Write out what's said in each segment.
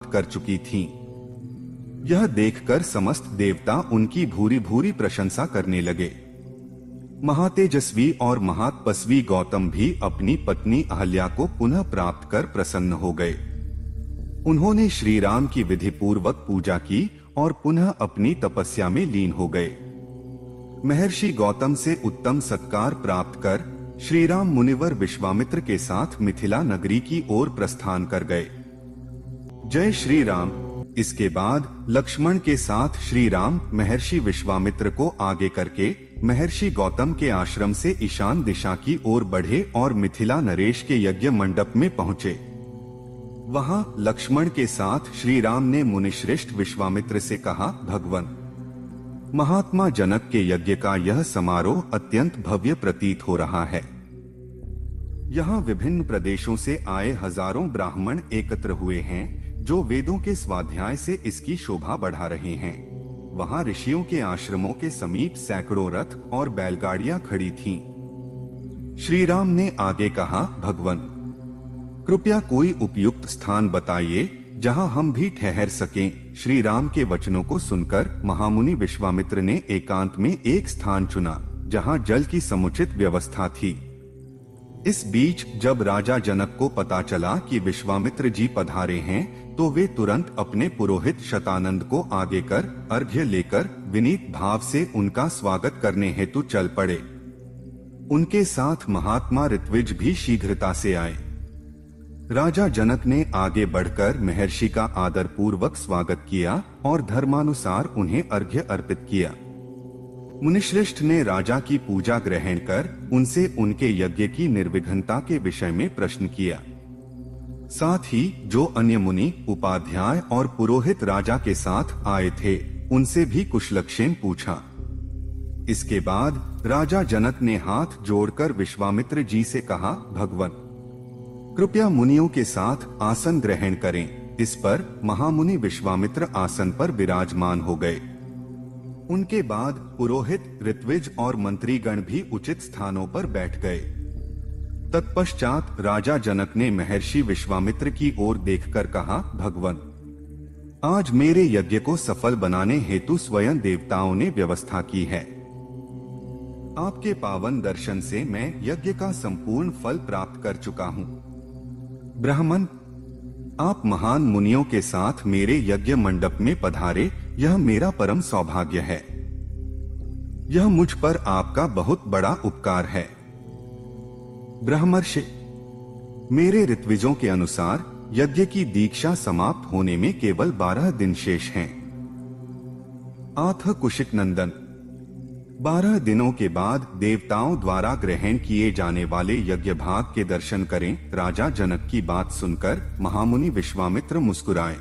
कर चुकी थीं। यह देखकर समस्त देवता उनकी भूरी भूरी प्रशंसा करने लगे। महातेजस्वी और महातपस्वी गौतम भी अपनी पत्नी अहल्या को पुनः प्राप्त कर प्रसन्न हो गए। उन्होंने श्री राम की विधि पूर्वक पूजा की और पुनः अपनी तपस्या में लीन हो गए। महर्षि गौतम से उत्तम सत्कार प्राप्त कर श्री राम मुनिवर विश्वामित्र के साथ मिथिला नगरी की ओर प्रस्थान कर गए। जय श्री राम। इसके बाद लक्ष्मण के साथ श्री राम महर्षि विश्वामित्र को आगे करके महर्षि गौतम के आश्रम से ईशान दिशा की ओर बढ़े और मिथिला नरेश के यज्ञ मंडप में पहुंचे। वहां लक्ष्मण के साथ श्री राम ने मुनिश्रेष्ठ विश्वामित्र से कहा, भगवान, महात्मा जनक के यज्ञ का यह समारोह अत्यंत भव्य प्रतीत हो रहा है। यहाँ विभिन्न प्रदेशों से आए हजारों ब्राह्मण एकत्र हुए हैं, जो वेदों के स्वाध्याय से इसकी शोभा बढ़ा रहे हैं। वहाँ ऋषियों के आश्रमों के समीप सैकड़ों रथ और बैलगाड़ियां खड़ी थीं। श्री राम ने आगे कहा, भगवान, कृपया कोई उपयुक्त स्थान बताइए जहां हम भी ठहर सकें। श्री राम के वचनों को सुनकर महामुनि विश्वामित्र ने एकांत में एक स्थान चुना जहां जल की समुचित व्यवस्था थी। इस बीच जब राजा जनक को पता चला कि विश्वामित्र जी पधारे हैं, तो वे तुरंत अपने पुरोहित शतानंद को आगे कर अर्घ्य लेकर विनीत भाव से उनका स्वागत करने हेतु चल पड़े। उनके साथ महात्मा ऋत्विज भी शीघ्रता से आए। राजा जनक ने आगे बढ़कर महर्षि का आदर पूर्वक स्वागत किया और धर्मानुसार उन्हें अर्घ्य अर्पित किया। मुनिश्रेष्ठ ने राजा की पूजा ग्रहण कर उनसे उनके यज्ञ की निर्विघ्नता के विषय में प्रश्न किया। साथ ही जो अन्य मुनि, उपाध्याय और पुरोहित राजा के साथ आए थे, उनसे भी कुशलक्षेम पूछा। इसके बाद राजा जनक ने हाथ जोड़कर विश्वामित्र जी से कहा, भगवान, कृपया मुनियों के साथ आसन ग्रहण करें। इस पर महामुनि विश्वामित्र आसन पर विराजमान हो गए। उनके बाद पुरोहित, ऋत्विज और मंत्रीगण भी उचित स्थानों पर बैठ गए। तत्पश्चात राजा जनक ने महर्षि विश्वामित्र की ओर देखकर कहा, भगवान, आज मेरे यज्ञ को सफल बनाने हेतु स्वयं देवताओं ने व्यवस्था की है। आपके पावन दर्शन से मैं यज्ञ का संपूर्ण फल प्राप्त कर चुका हूँ। ब्राह्मण, आप महान मुनियों के साथ मेरे यज्ञ मंडप में पधारे, यह मेरा परम सौभाग्य है। यह मुझ पर आपका बहुत बड़ा उपकार है। ब्रह्मर्षि, मेरे ऋत्विजों के अनुसार यज्ञ की दीक्षा समाप्त होने में केवल 12 दिन शेष हैं। आथ कुशिक नंदन, 12 दिनों के बाद देवताओं द्वारा ग्रहण किए जाने वाले यज्ञ भाग के दर्शन करें। राजा जनक की बात सुनकर महामुनि विश्वामित्र मुस्कुराए।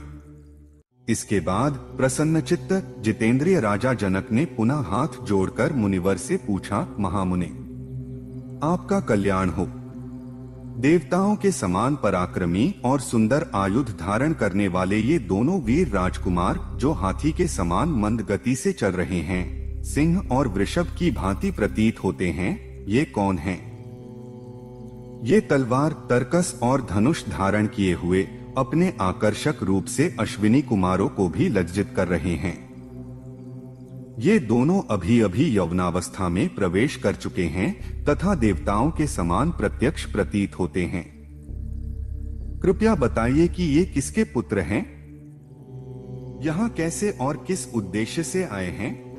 इसके बाद प्रसन्नचित्त जितेंद्रिय राजा जनक ने पुनः हाथ जोड़कर मुनिवर से पूछा, महामुनि, आपका कल्याण हो। देवताओं के समान पराक्रमी और सुंदर आयुध धारण करने वाले ये दोनों वीर राजकुमार जो हाथी के समान मंद गति से चल रहे हैं, सिंह और वृषभ की भांति प्रतीत होते हैं, ये कौन हैं? ये तलवार, तरकस और धनुष धारण किए हुए अपने आकर्षक रूप से अश्विनी कुमारों को भी लज्जित कर रहे हैं। ये दोनों अभी अभी यौवनावस्था में प्रवेश कर चुके हैं तथा देवताओं के समान प्रत्यक्ष प्रतीत होते हैं। कृपया बताइए कि ये किसके पुत्र हैं? यहाँ कैसे और किस उद्देश्य से आए हैं?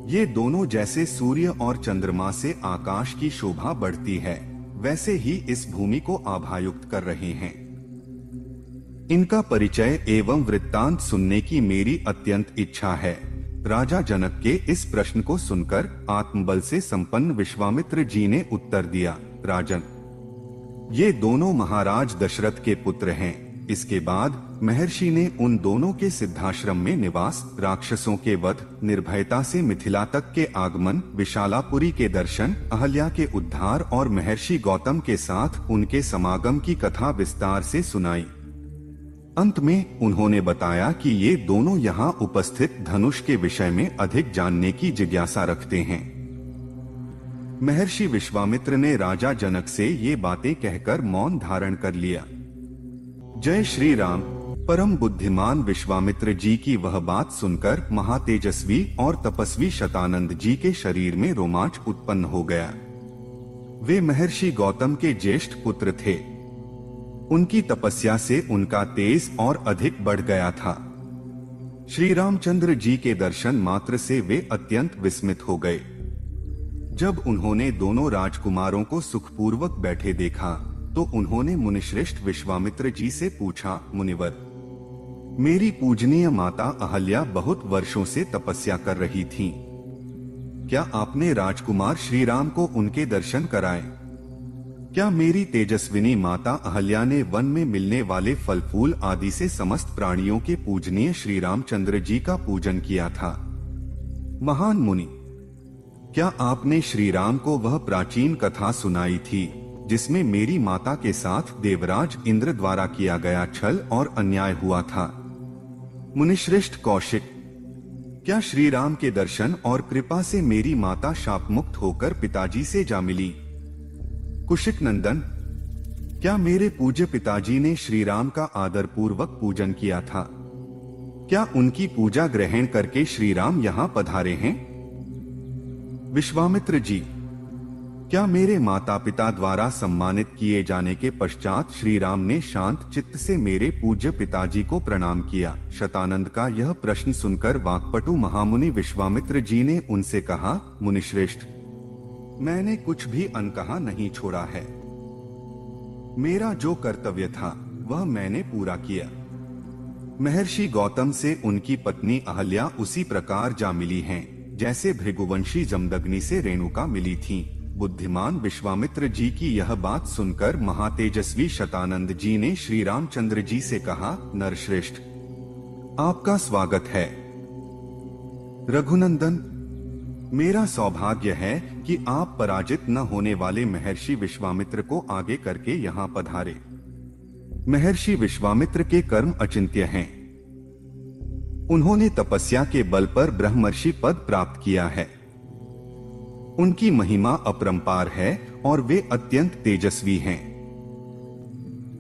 ये दोनों जैसे सूर्य और चंद्रमा से आकाश की शोभा बढ़ती है, वैसे ही इस भूमि को आभायुक्त कर रहे हैं। इनका परिचय एवं वृत्तांत सुनने की मेरी अत्यंत इच्छा है। राजा जनक के इस प्रश्न को सुनकर आत्मबल से संपन्न विश्वामित्र जी ने उत्तर दिया, राजन, ये दोनों महाराज दशरथ के पुत्र हैं। इसके बाद महर्षि ने उन दोनों के सिद्धाश्रम में निवास, राक्षसों के वध, निर्भयता से मिथिला तक के आगमन, विशालापुरी के दर्शन, अहल्या के उद्धार और महर्षि गौतम के साथ उनके समागम की कथा विस्तार से सुनाई। अंत में उन्होंने बताया कि ये दोनों यहाँ उपस्थित धनुष के विषय में अधिक जानने की जिज्ञासा रखते हैं। महर्षि विश्वामित्र ने राजा जनक से ये बातें कहकर मौन धारण कर लिया। जय श्री राम। परम बुद्धिमान विश्वामित्र जी की वह बात सुनकर महातेजस्वी और तपस्वी शतानंद जी के शरीर में रोमांच उत्पन्न हो गया। वे महर्षि गौतम के ज्येष्ठ पुत्र थे। उनकी तपस्या से उनका तेज और अधिक बढ़ गया था। श्री रामचंद्र जी के दर्शन मात्र से वे अत्यंत विस्मित हो गए। जब उन्होंने दोनों राजकुमारों को सुखपूर्वक बैठे देखा तो उन्होंने मुनिश्रेष्ठ विश्वामित्र जी से पूछा, मुनिवर, मेरी पूजनीय माता अहल्या बहुत वर्षों से तपस्या कर रही थीं। क्या आपने राजकुमार श्री राम को उनके दर्शन कराए? क्या मेरी तेजस्विनी माता अहल्या ने वन में मिलने वाले फल फूल आदि से समस्त प्राणियों के पूजनीय श्री रामचंद्र जी का पूजन किया था? महान मुनि, क्या आपने श्री राम को वह प्राचीन कथा सुनाई थी जिसमें मेरी माता के साथ देवराज इंद्र द्वारा किया गया छल और अन्याय हुआ था? मुनिश्रेष्ठ कौशिक, क्या श्री राम के दर्शन और कृपा से मेरी माता शाप मुक्त होकर पिताजी से जा मिली? कुशिक नंदन, क्या मेरे पूज्य पिताजी ने श्री राम का आदर पूर्वक पूजन किया था? क्या उनकी पूजा ग्रहण करके श्री राम यहाँ पधारे हैं? विश्वामित्र जी, क्या मेरे माता पिता द्वारा सम्मानित किए जाने के पश्चात श्री राम ने शांत चित्त से मेरे पूज्य पिताजी को प्रणाम किया? शतानंद का यह प्रश्न सुनकर वाक्पटु महामुनि विश्वामित्र जी ने उनसे कहा, मुनिश्रेष्ठ, मैंने कुछ भी अनकहा नहीं छोड़ा है। मेरा जो कर्तव्य था वह मैंने पूरा किया। महर्षि गौतम से उनकी पत्नी अहल्या उसी प्रकार जा मिली हैं, जैसे भृगुवंशी जमदग्नि से रेणुका मिली थीं। बुद्धिमान विश्वामित्र जी की यह बात सुनकर महातेजस्वी शतानंद जी ने श्री रामचंद्र जी से कहा, नरश्रेष्ठ, आपका स्वागत है। रघुनंदन, मेरा सौभाग्य है कि आप पराजित न होने वाले महर्षि विश्वामित्र को आगे करके यहाँ पधारे। महर्षि विश्वामित्र के कर्म अचिंत्य हैं। उन्होंने तपस्या के बल पर ब्रह्मर्षि पद प्राप्त किया है। उनकी महिमा अपरंपार है और वे अत्यंत तेजस्वी हैं।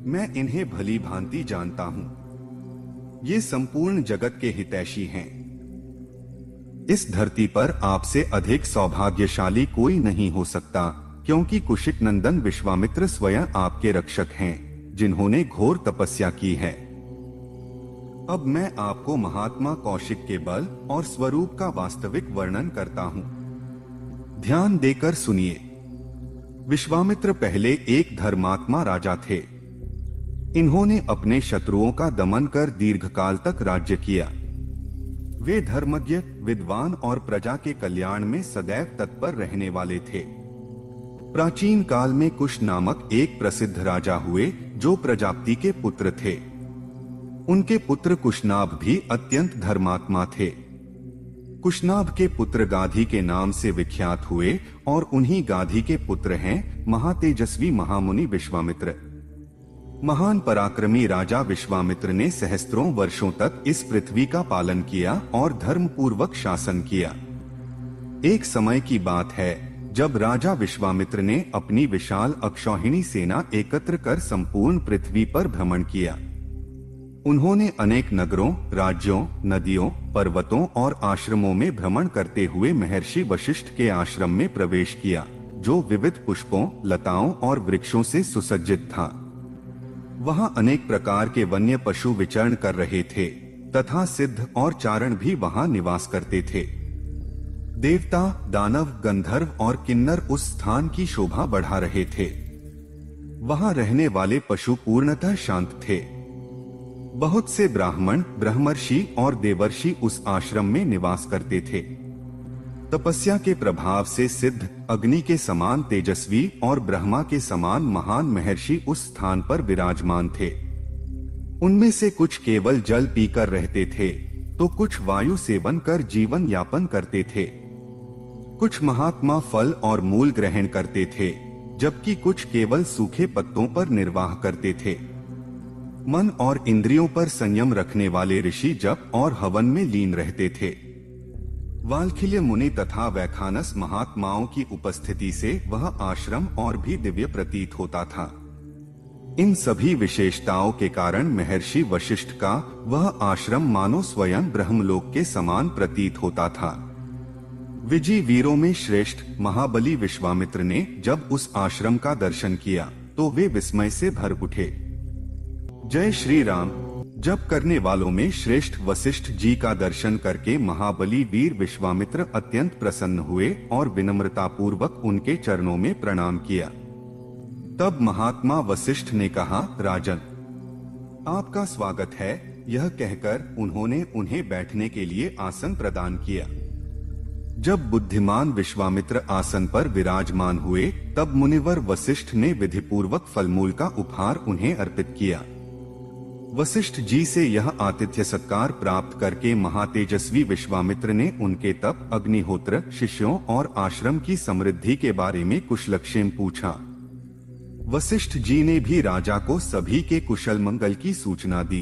मैं इन्हें भली भांति जानता हूँ। ये संपूर्ण जगत के हितैषी हैं। इस धरती पर आपसे अधिक सौभाग्यशाली कोई नहीं हो सकता, क्योंकि कुशिक नंदन विश्वामित्र स्वयं आपके रक्षक हैं, जिन्होंने घोर तपस्या की है। अब मैं आपको महात्मा कौशिक के बल और स्वरूप का वास्तविक वर्णन करता हूँ। ध्यान देकर सुनिए। विश्वामित्र पहले एक धर्मात्मा राजा थे। इन्होंने अपने शत्रुओं का दमन कर दीर्घकाल तक राज्य किया। वे धर्मज्ञ, विद्वान और प्रजा के कल्याण में सदैव तत्पर रहने वाले थे। प्राचीन काल में कुश नामक एक प्रसिद्ध राजा हुए जो प्रजापति के पुत्र थे। उनके पुत्र कुशनाभ भी अत्यंत धर्मात्मा थे। कुशनाभ के पुत्र गाधी के नाम से विख्यात हुए और उन्हीं गाधी के पुत्र हैं महातेजस्वी महामुनि विश्वामित्र। महान पराक्रमी राजा विश्वामित्र ने सहस्त्रों वर्षों तक इस पृथ्वी का पालन किया और धर्म पूर्वक शासन किया। एक समय की बात है जब राजा विश्वामित्र ने अपनी विशाल अक्षौहिणी सेना एकत्र कर संपूर्ण पृथ्वी पर भ्रमण किया। उन्होंने अनेक नगरों, राज्यों, नदियों, पर्वतों और आश्रमों में भ्रमण करते हुए महर्षि वशिष्ठ के आश्रम में प्रवेश किया, जो विविध पुष्पों, लताओं और वृक्षों से सुसज्जित था। वहां अनेक प्रकार के वन्य पशु विचरण कर रहे थे तथा सिद्ध और चारण भी वहां निवास करते थे। देवता, दानव, गंधर्व और किन्नर उस स्थान की शोभा बढ़ा रहे थे। वहां रहने वाले पशु पूर्णतः शांत थे। बहुत से ब्राह्मण, ब्रह्मर्षि और देवर्षि उस आश्रम में निवास करते थे। तपस्या के प्रभाव से सिद्ध, अग्नि के समान तेजस्वी और ब्रह्मा के समान महान महर्षि उस स्थान पर विराजमान थे। उनमें से कुछ केवल जल पीकर रहते थे तो कुछ वायु सेवन कर जीवन यापन करते थे। कुछ महात्मा फल और मूल ग्रहण करते थे, जबकि कुछ केवल सूखे पत्तों पर निर्वाह करते थे। मन और इंद्रियों पर संयम रखने वाले ऋषि जप और हवन में लीन रहते थे। वाल्खिल्य मुनि तथा वैखानस महात्माओं की उपस्थिति से वह आश्रम और भी दिव्य प्रतीत होता था। इन सभी विशेषताओं के कारण महर्षि वशिष्ठ का वह आश्रम मानो स्वयं ब्रह्मलोक के समान प्रतीत होता था। विजयी वीरों में श्रेष्ठ महाबली विश्वामित्र ने जब उस आश्रम का दर्शन किया तो वे विस्मय से भर उठे। जय श्री राम। जब करने वालों में श्रेष्ठ वशिष्ठ जी का दर्शन करके महाबली वीर विश्वामित्र अत्यंत प्रसन्न हुए और विनम्रता पूर्वक उनके चरणों में प्रणाम किया। तब महात्मा वशिष्ठ ने कहा, राजन, आपका स्वागत है। यह कहकर उन्होंने उन्हें बैठने के लिए आसन प्रदान किया। जब बुद्धिमान विश्वामित्र आसन पर विराजमान हुए तब मुनिवर वशिष्ठ ने विधिपूर्वक फलमूल का उपहार उन्हें अर्पित किया। वशिष्ठ जी से यह आतिथ्य सत्कार प्राप्त करके महातेजस्वी विश्वामित्र ने उनके तप, अग्निहोत्र, शिष्यों और आश्रम की समृद्धि के बारे में कुशलक्षेम पूछा। वशिष्ठ जी ने भी राजा को सभी के कुशल मंगल की सूचना दी।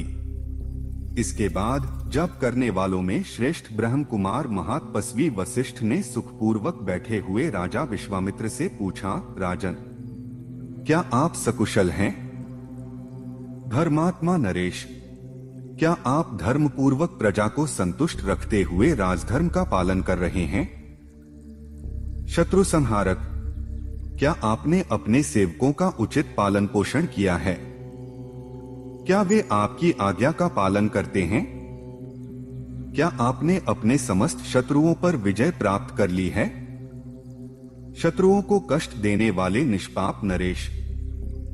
इसके बाद जप करने वालों में श्रेष्ठ ब्रह्म कुमार महातपस्वी वशिष्ठ ने सुखपूर्वक बैठे हुए राजा विश्वामित्र से पूछा, राजन, क्या आप सकुशल हैं? धर्मात्मा नरेश, क्या आप धर्म पूर्वक प्रजा को संतुष्ट रखते हुए राजधर्म का पालन कर रहे हैं? शत्रु संहारक, क्या आपने अपने सेवकों का उचित पालन पोषण किया है? क्या वे आपकी आज्ञा का पालन करते हैं? क्या आपने अपने समस्त शत्रुओं पर विजय प्राप्त कर ली है? शत्रुओं को कष्ट देने वाले निष्पाप नरेश,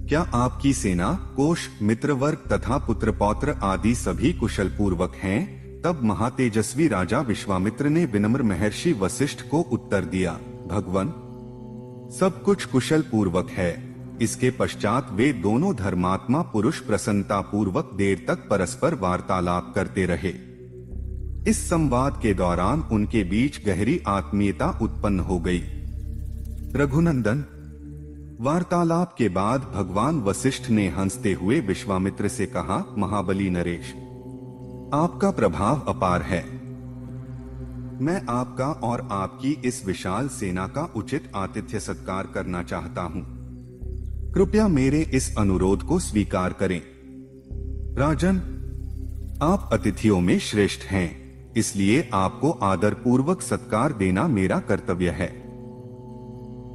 क्या आपकी सेना, कोष, मित्रवर्ग तथा पुत्र पौत्र आदि सभी कुशल पूर्वक हैं? तब महातेजस्वी राजा विश्वामित्र ने विनम्र महर्षि वशिष्ठ को उत्तर दिया, भगवन, सब कुछ कुशल पूर्वक है। इसके पश्चात वे दोनों धर्मात्मा पुरुष प्रसन्नता पूर्वक देर तक परस्पर वार्तालाप करते रहे। इस संवाद के दौरान उनके बीच गहरी आत्मीयता उत्पन्न हो गई। रघुनंदन, वार्तालाप के बाद भगवान वशिष्ठ ने हंसते हुए विश्वामित्र से कहा, महाबली नरेश, आपका प्रभाव अपार है। मैं आपका और आपकी इस विशाल सेना का उचित आतिथ्य सत्कार करना चाहता हूं। कृपया मेरे इस अनुरोध को स्वीकार करें। राजन, आप अतिथियों में श्रेष्ठ हैं, इसलिए आपको आदर पूर्वक सत्कार देना मेरा कर्तव्य है।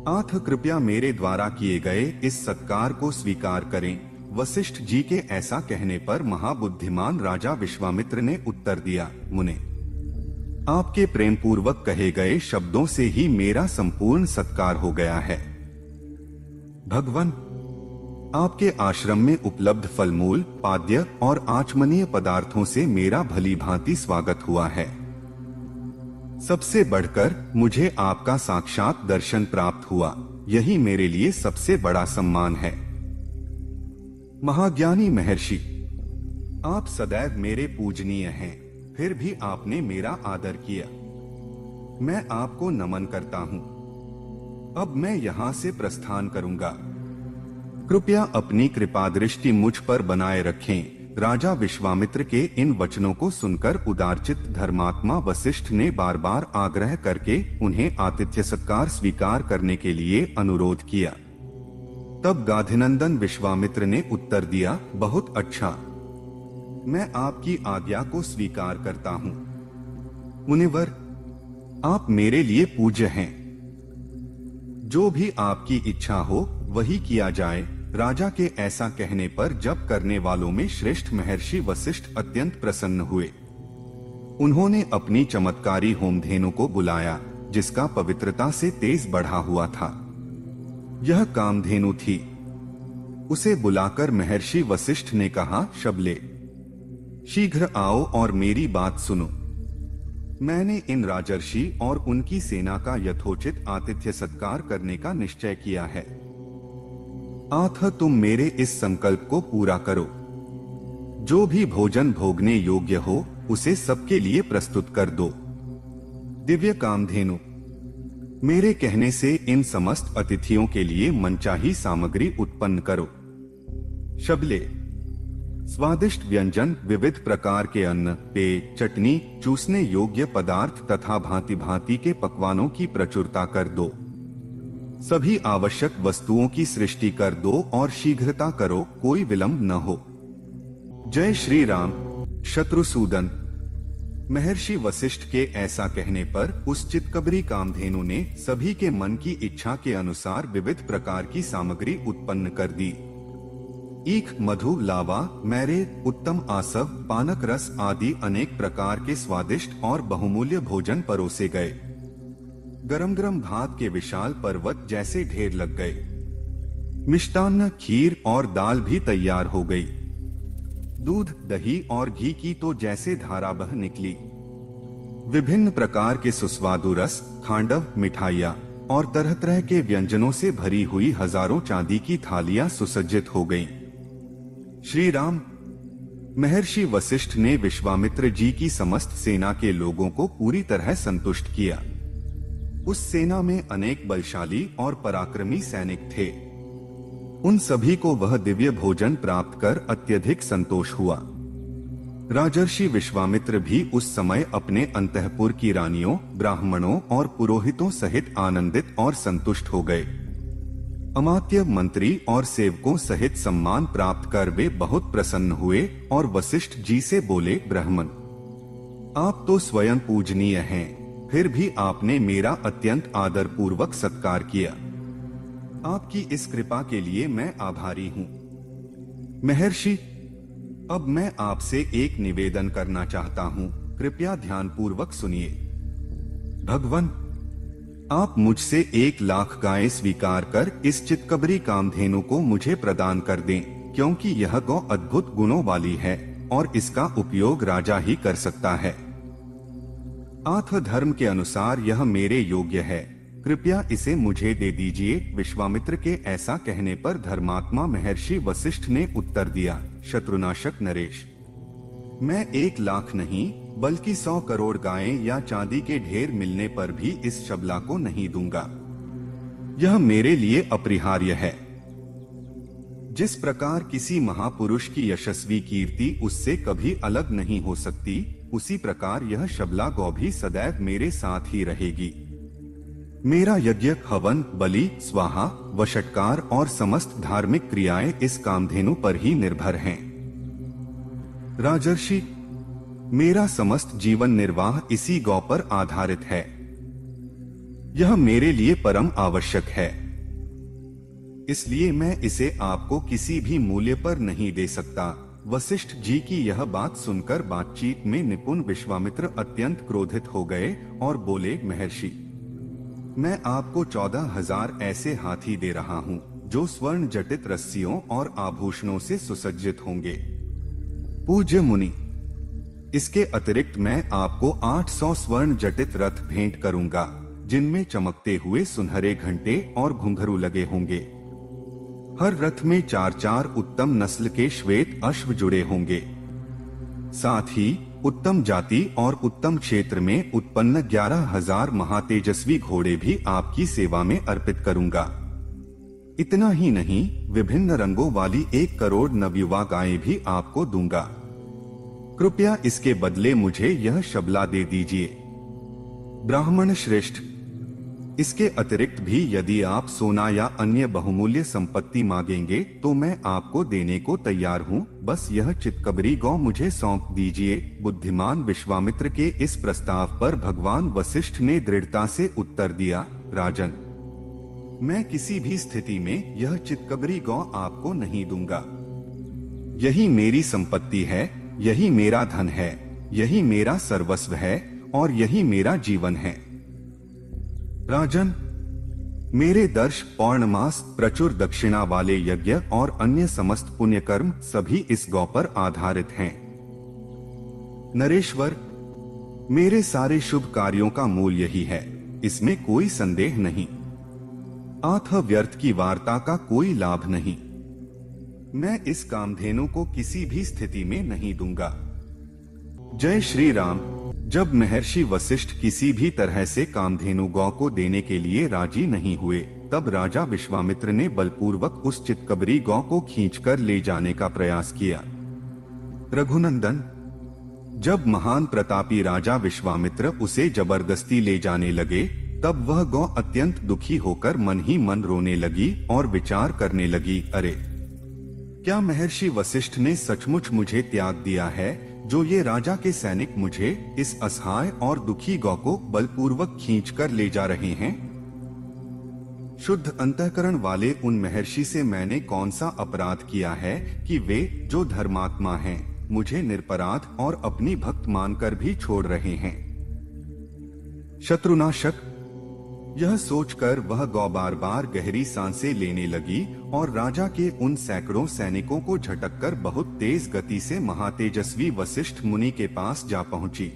अतः कृपया मेरे द्वारा किए गए इस सत्कार को स्वीकार करें। वशिष्ठ जी के ऐसा कहने पर महाबुद्धिमान राजा विश्वामित्र ने उत्तर दिया, मुने, आपके प्रेम पूर्वक कहे गए शब्दों से ही मेरा संपूर्ण सत्कार हो गया है। भगवन, आपके आश्रम में उपलब्ध फलमूल, पाद्य और आचमनीय पदार्थों से मेरा भली भांति स्वागत हुआ है। सबसे बढ़कर मुझे आपका साक्षात दर्शन प्राप्त हुआ, यही मेरे लिए सबसे बड़ा सम्मान है। महाज्ञानी महर्षि, आप सदैव मेरे पूजनीय हैं, फिर भी आपने मेरा आदर किया। मैं आपको नमन करता हूं। अब मैं यहाँ से प्रस्थान करूंगा। कृपया अपनी कृपा दृष्टि मुझ पर बनाए रखें। राजा विश्वामित्र के इन वचनों को सुनकर उदारचित धर्मात्मा वशिष्ठ ने बार बार आग्रह करके उन्हें आतिथ्य सत्कार स्वीकार करने के लिए अनुरोध किया। तब गाधिनंदन विश्वामित्र ने उत्तर दिया, बहुत अच्छा, मैं आपकी आज्ञा को स्वीकार करता हूँ। मुनिवर, आप मेरे लिए पूज्य हैं। जो भी आपकी इच्छा हो वही किया जाए। राजा के ऐसा कहने पर जप करने वालों में श्रेष्ठ महर्षि वशिष्ठ अत्यंत प्रसन्न हुए। उन्होंने अपनी चमत्कारी होमधेनु को बुलाया, जिसका पवित्रता से तेज बढ़ा हुआ था। यह कामधेनु थी। उसे बुलाकर महर्षि वशिष्ठ ने कहा, शबले, शीघ्र आओ और मेरी बात सुनो। मैंने इन राजर्षि और उनकी सेना का यथोचित आतिथ्य सत्कार करने का निश्चय किया है। अतः तुम मेरे इस संकल्प को पूरा करो। जो भी भोजन भोगने योग्य हो उसे सबके लिए प्रस्तुत कर दो। दिव्य कामधेनु, मेरे कहने से इन समस्त अतिथियों के लिए मनचाही सामग्री उत्पन्न करो। शबले, स्वादिष्ट व्यंजन, विविध प्रकार के अन्न, पेय, चटनी, चूसने योग्य पदार्थ तथा भांति भांति के पकवानों की प्रचुरता कर दो। सभी आवश्यक वस्तुओं की सृष्टि कर दो और शीघ्रता करो, कोई विलंब न हो। जय श्री राम। शत्रुसूदन। महर्षि वशिष्ठ के ऐसा कहने पर उस चित्कबरी कामधेनु ने सभी के मन की इच्छा के अनुसार विविध प्रकार की सामग्री उत्पन्न कर दी। ईख, मधु, लावा, मैरे, उत्तम आसव, पानक रस आदि अनेक प्रकार के स्वादिष्ट और बहुमूल्य भोजन परोसे गए। गरम गरम भात के विशाल पर्वत जैसे ढेर लग गए। मिष्टान्न, खीर और दाल भी तैयार हो गई। दूध, दही और घी की तो जैसे धारा बह निकली। विभिन्न प्रकार के सुस्वादु रस, खांडव, मिठाइयाँ और तरह तरह के व्यंजनों से भरी हुई हजारों चांदी की थालियां सुसज्जित हो गईं। श्री राम। महर्षि वशिष्ठ ने विश्वामित्र जी की समस्त सेना के लोगों को पूरी तरह संतुष्ट किया। उस सेना में अनेक बलशाली और पराक्रमी सैनिक थे। उन सभी को वह दिव्य भोजन प्राप्त कर अत्यधिक संतोष हुआ। राजर्षि विश्वामित्र भी उस समय अपने अंतःपुर की रानियों, ब्राह्मणों और पुरोहितों सहित आनंदित और संतुष्ट हो गए। अमात्य, मंत्री और सेवकों सहित सम्मान प्राप्त कर वे बहुत प्रसन्न हुए और वशिष्ठ जी से बोले, ब्राह्मण, आप तो स्वयं पूजनीय हैं, फिर भी आपने मेरा अत्यंत आदर पूर्वक सत्कार किया। आपकी इस कृपा के लिए मैं आभारी हूँ। महर्षि, अब मैं आपसे एक निवेदन करना चाहता हूँ, कृपया ध्यान पूर्वक सुनिए। भगवान, आप मुझसे 1,00,000 गायें स्वीकार कर इस चित्कबरी कामधेनु को मुझे प्रदान कर दें, क्योंकि यह गौ अद्भुत गुणों वाली है और इसका उपयोग राजा ही कर सकता है। आर्थ धर्म के अनुसार यह मेरे योग्य है, कृपया इसे मुझे दे दीजिए। विश्वामित्र के ऐसा कहने पर धर्मात्मा महर्षि वशिष्ठ ने उत्तर दिया, शत्रुनाशक नरेश, मैं 1,00,000 नहीं बल्कि 100 करोड़ गायें या चांदी के ढेर मिलने पर भी इस शबला को नहीं दूंगा। यह मेरे लिए अपरिहार्य है। जिस प्रकार किसी महापुरुष की यशस्वी कीर्ति उससे कभी अलग नहीं हो सकती, उसी प्रकार यह शबला गौ भी सदैव मेरे साथ ही रहेगी। मेरा यज्ञ, हवन, बलि, स्वाहा, वषट्कार और समस्त धार्मिक क्रियाएं इस कामधेनु पर ही निर्भर हैं। राजर्षि, मेरा समस्त जीवन निर्वाह इसी गौ पर आधारित है। यह मेरे लिए परम आवश्यक है, इसलिए मैं इसे आपको किसी भी मूल्य पर नहीं दे सकता। वशिष्ठ जी की यह बात सुनकर बातचीत में निपुण विश्वामित्र अत्यंत क्रोधित हो गए और बोले, महर्षि, मैं आपको 14,000 ऐसे हाथी दे रहा हूँ जो स्वर्ण जटित रस्सियों और आभूषणों से सुसज्जित होंगे। पूज्य मुनि, इसके अतिरिक्त मैं आपको 800 स्वर्ण जटित रथ भेंट करूंगा, जिनमें चमकते हुए सुनहरे घंटे और घुंघरू लगे होंगे। हर रथ में 4-4 उत्तम नस्ल के श्वेत अश्व जुड़े होंगे। साथ ही उत्तम जाति और उत्तम क्षेत्र में उत्पन्न 11,000 महातेजस्वी घोड़े भी आपकी सेवा में अर्पित करूंगा। इतना ही नहीं, विभिन्न रंगों वाली 1 करोड़ नवयुवा गायें भी आपको दूंगा। कृपया इसके बदले मुझे यह शबला दे दीजिए। ब्राह्मण श्रेष्ठ, इसके अतिरिक्त भी यदि आप सोना या अन्य बहुमूल्य संपत्ति मांगेंगे तो मैं आपको देने को तैयार हूँ, बस यह चित्कबरी गौ मुझे सौंप दीजिए। बुद्धिमान विश्वामित्र के इस प्रस्ताव पर भगवान वशिष्ठ ने दृढ़ता से उत्तर दिया, राजन, मैं किसी भी स्थिति में यह चित्कबरी गौ आपको नहीं दूंगा। यही मेरी संपत्ति है, यही मेरा धन है, यही मेरा सर्वस्व है और यही मेरा जीवन है। राजन, मेरे दर्श, पौर्णमास, प्रचुर दक्षिणा वाले यज्ञ और अन्य समस्त पुण्य कर्म सभी इस गौ पर आधारित हैं। नरेश्वर, मेरे सारे शुभ कार्यों का मूल यही है, इसमें कोई संदेह नहीं। आथ व्यर्थ की वार्ता का कोई लाभ नहीं। मैं इस कामधेनु को किसी भी स्थिति में नहीं दूंगा। जय श्री राम। जब महर्षि वशिष्ठ किसी भी तरह से कामधेनु गौ को देने के लिए राजी नहीं हुए, तब राजा विश्वामित्र ने बलपूर्वक उस चित्कबरी गौ को खींचकर ले जाने का प्रयास किया। रघुनंदन, जब महान प्रतापी राजा विश्वामित्र उसे जबरदस्ती ले जाने लगे तब वह गौ अत्यंत दुखी होकर मन ही मन रोने लगी और विचार करने लगी, अरे क्या महर्षि वशिष्ठ ने सचमुच मुझे त्याग दिया है, जो ये राजा के सैनिक मुझे इस असहाय और दुखी गौ को बलपूर्वक खींचकर ले जा रहे हैं। शुद्ध अंतःकरण वाले उन महर्षि से मैंने कौन सा अपराध किया है कि वे जो धर्मात्मा हैं मुझे निरपराध और अपनी भक्त मानकर भी छोड़ रहे हैं। शत्रुनाशक। यह सोचकर वह गौ बार बार गहरी सांसें लेने लगी और राजा के उन सैकड़ों सैनिकों को झटककर बहुत तेज गति से महातेजस्वी वशिष्ठ मुनि के पास जा पहुंची।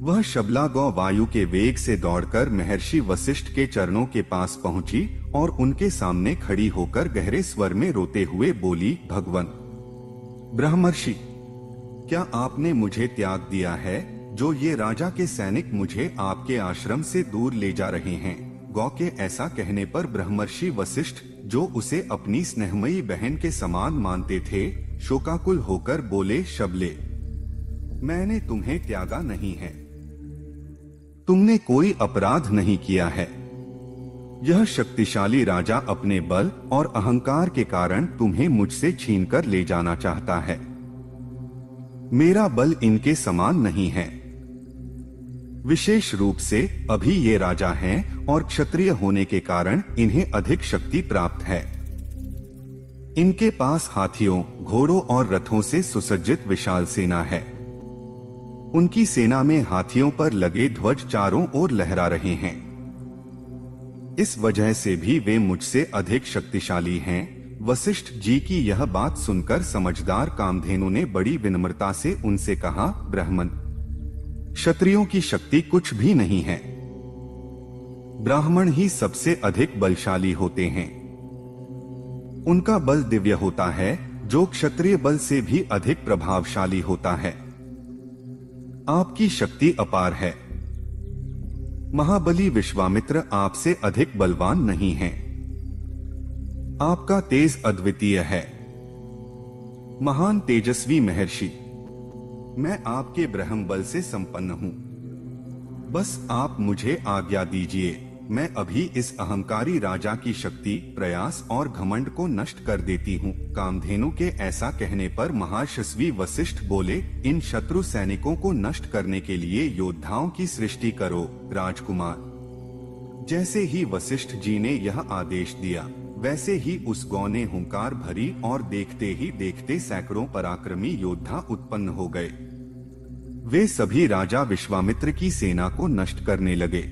वह शबला गौ वायु के वेग से दौड़कर महर्षि वशिष्ठ के चरणों के पास पहुंची और उनके सामने खड़ी होकर गहरे स्वर में रोते हुए बोली, भगवान ब्रह्मर्षि, क्या आपने मुझे त्याग दिया है, जो ये राजा के सैनिक मुझे आपके आश्रम से दूर ले जा रहे हैं। गौ के ऐसा कहने पर ब्रह्मर्षि वशिष्ठ, जो उसे अपनी स्नेहमयी बहन के समान मानते थे, शोकाकुल होकर बोले, शबले, मैंने तुम्हें त्यागा नहीं है, तुमने कोई अपराध नहीं किया है। यह शक्तिशाली राजा अपने बल और अहंकार के कारण तुम्हें मुझसे छीनकर ले जाना चाहता है। मेरा बल इनके समान नहीं है। विशेष रूप से अभी ये राजा हैं और क्षत्रिय होने के कारण इन्हें अधिक शक्ति प्राप्त है। इनके पास हाथियों, घोड़ों और रथों से सुसज्जित विशाल सेना है। उनकी सेना में हाथियों पर लगे ध्वज चारों ओर लहरा रहे हैं। इस वजह से भी वे मुझसे अधिक शक्तिशाली हैं। वशिष्ठ जी की यह बात सुनकर समझदार कामधेनु ने बड़ी विनम्रता से उनसे कहा, ब्राह्मण, क्षत्रियों की शक्ति कुछ भी नहीं है। ब्राह्मण ही सबसे अधिक बलशाली होते हैं। उनका बल दिव्य होता है, जो क्षत्रिय बल से भी अधिक प्रभावशाली होता है। आपकी शक्ति अपार है। महाबली विश्वामित्र आपसे अधिक बलवान नहीं हैं। आपका तेज अद्वितीय है। महान तेजस्वी महर्षि, मैं आपके ब्रह्म बल से संपन्न हूँ। बस आप मुझे आज्ञा दीजिए, मैं अभी इस अहंकारी राजा की शक्ति, प्रयास और घमंड को नष्ट कर देती हूँ। कामधेनु के ऐसा कहने पर महायशस्वी वशिष्ठ बोले, इन शत्रु सैनिकों को नष्ट करने के लिए योद्धाओं की सृष्टि करो, राजकुमार। जैसे ही वशिष्ठ जी ने यह आदेश दिया, वैसे ही उस गौ ने हुंकार भरी और देखते ही देखते सैकड़ों पराक्रमी योद्धा उत्पन्न हो गए। वे सभी राजा विश्वामित्र की सेना को नष्ट करने लगे।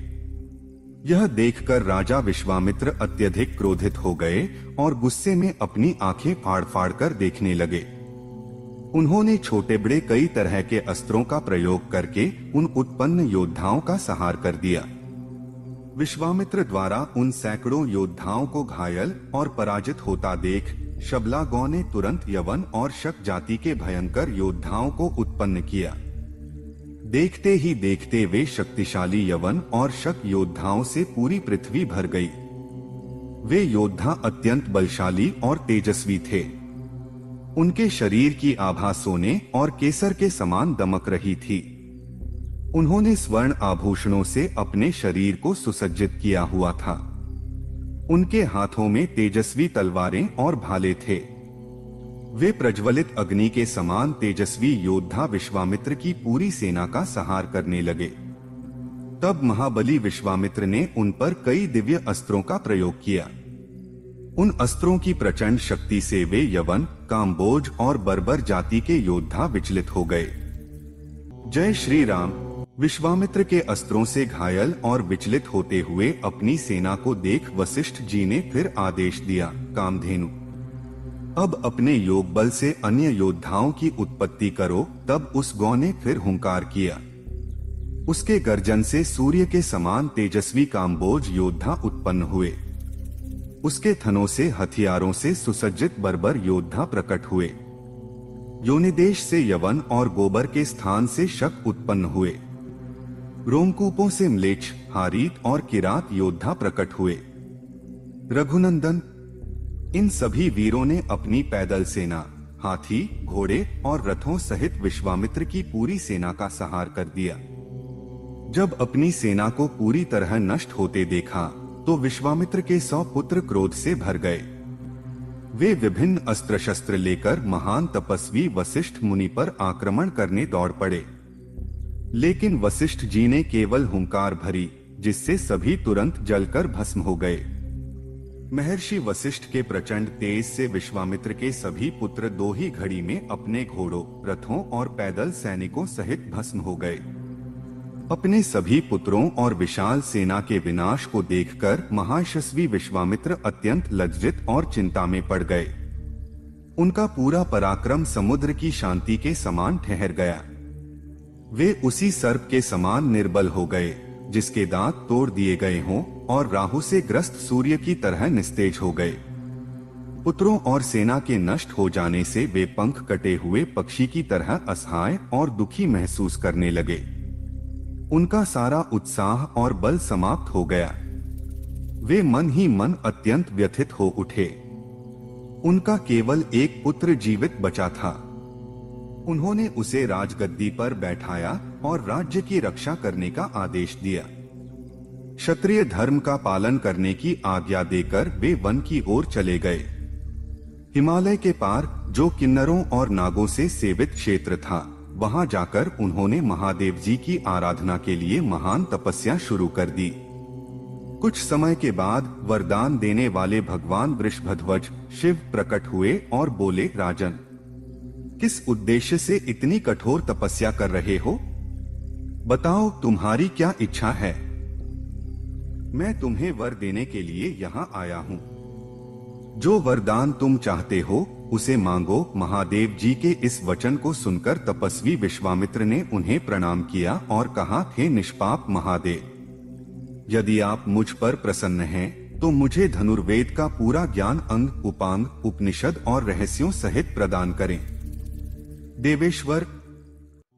यह देखकर राजा विश्वामित्र अत्यधिक क्रोधित हो गए और गुस्से में अपनी आंखें फाड़ फाड़ कर देखने लगे। उन्होंने छोटे बड़े कई तरह के अस्त्रों का प्रयोग करके उन उत्पन्न योद्धाओं का संहार कर दिया। विश्वामित्र द्वारा उन सैकड़ों योद्धाओं को घायल और पराजित होता देख शबला गौ ने तुरंत यवन और शक जाति के भयंकर योद्धाओं को उत्पन्न किया। देखते ही देखते वे शक्तिशाली यवन और शक योद्धाओं से पूरी पृथ्वी भर गई। वे योद्धा अत्यंत बलशाली और तेजस्वी थे। उनके शरीर की आभा सोने और केसर के समान दमक रही थी। उन्होंने स्वर्ण आभूषणों से अपने शरीर को सुसज्जित किया हुआ था। उनके हाथों में तेजस्वी तलवारें और भाले थे। वे प्रज्वलित अग्नि के समान तेजस्वी योद्धा विश्वामित्र की पूरी सेना का संहार करने लगे। तब महाबली विश्वामित्र ने उन पर कई दिव्य अस्त्रों का प्रयोग किया। उन अस्त्रों की प्रचंड शक्ति से वे यवन, काम्बोज और बर्बर जाति के योद्धा विचलित हो गए। जय श्री राम। विश्वामित्र के अस्त्रों से घायल और विचलित होते हुए अपनी सेना को देख वशिष्ठ जी ने फिर आदेश दिया, कामधेनु, अब अपने योग बल से अन्य योद्धाओं की उत्पत्ति करो। तब उस गौ ने फिर हुंकार किया। उसके गर्जन से सूर्य के समान तेजस्वी काम्बोज योद्धा उत्पन्न हुए। उसके थनों से हथियारों से सुसज्जित बर्बर योद्धा प्रकट हुए। योनिदेश से यवन और गोबर के स्थान से शक उत्पन्न हुए। रोमकूपों से म्लेच्छ, हारीत और किरात योद्धा प्रकट हुए। रघुनंदन, इन सभी वीरों ने अपनी पैदल सेना, हाथी, घोड़े और रथों सहित विश्वामित्र की पूरी सेना का संहार कर दिया। जब अपनी सेना को पूरी तरह नष्ट होते देखा तो विश्वामित्र के 100 पुत्र क्रोध से भर गए। वे विभिन्न अस्त्र शस्त्र लेकर महान तपस्वी वशिष्ठ मुनि पर आक्रमण करने दौड़ पड़े, लेकिन वशिष्ठ जी ने केवल हुंकार भरी, जिससे सभी तुरंत जलकर भस्म हो गए। महर्षि वशिष्ठ के प्रचंड तेज से विश्वामित्र के सभी पुत्र 2 ही घड़ी में अपने घोड़ों, रथों और पैदल सैनिकों सहित भस्म हो गए। अपने सभी पुत्रों और विशाल सेना के विनाश को देखकर महायशस्वी विश्वामित्र अत्यंत लज्जित और चिंता में पड़ गए। उनका पूरा पराक्रम समुद्र की शांति के समान ठहर गया। वे उसी सर्प के समान निर्बल हो गए जिसके दांत तोड़ दिए गए हों और राहु से ग्रस्त सूर्य की तरह निस्तेज हो गए। पुत्रों और सेना के नष्ट हो जाने से वे पंख कटे हुए पक्षी की तरह असहाय और दुखी महसूस करने लगे। उनका सारा उत्साह और बल समाप्त हो गया। वे मन ही मन अत्यंत व्यथित हो उठे। उनका केवल एक पुत्र जीवित बचा था। उन्होंने उसे राजगद्दी पर बैठाया और राज्य की रक्षा करने का आदेश दिया। क्षत्रिय धर्म का पालन करने की आज्ञा देकर वे वन की ओर चले गए। हिमालय के पार जो किन्नरों और नागों से सेवित क्षेत्र था, वहां जाकर उन्होंने महादेव जी की आराधना के लिए महान तपस्या शुरू कर दी। कुछ समय के बाद वरदान देने वाले भगवान वृषभध्वज शिव प्रकट हुए और बोले, राजन, किस उद्देश्य से इतनी कठोर तपस्या कर रहे हो? बताओ, तुम्हारी क्या इच्छा है? मैं तुम्हें वर देने के लिए यहाँ आया हूँ। जो वरदान तुम चाहते हो उसे मांगो। महादेव जी के इस वचन को सुनकर तपस्वी विश्वामित्र ने उन्हें प्रणाम किया और कहा, हे निष्पाप महादेव, यदि आप मुझ पर प्रसन्न हैं, तो मुझे धनुर्वेद का पूरा ज्ञान अंग उपांग उपनिषद और रहस्यों सहित प्रदान करें। देवेश्वर,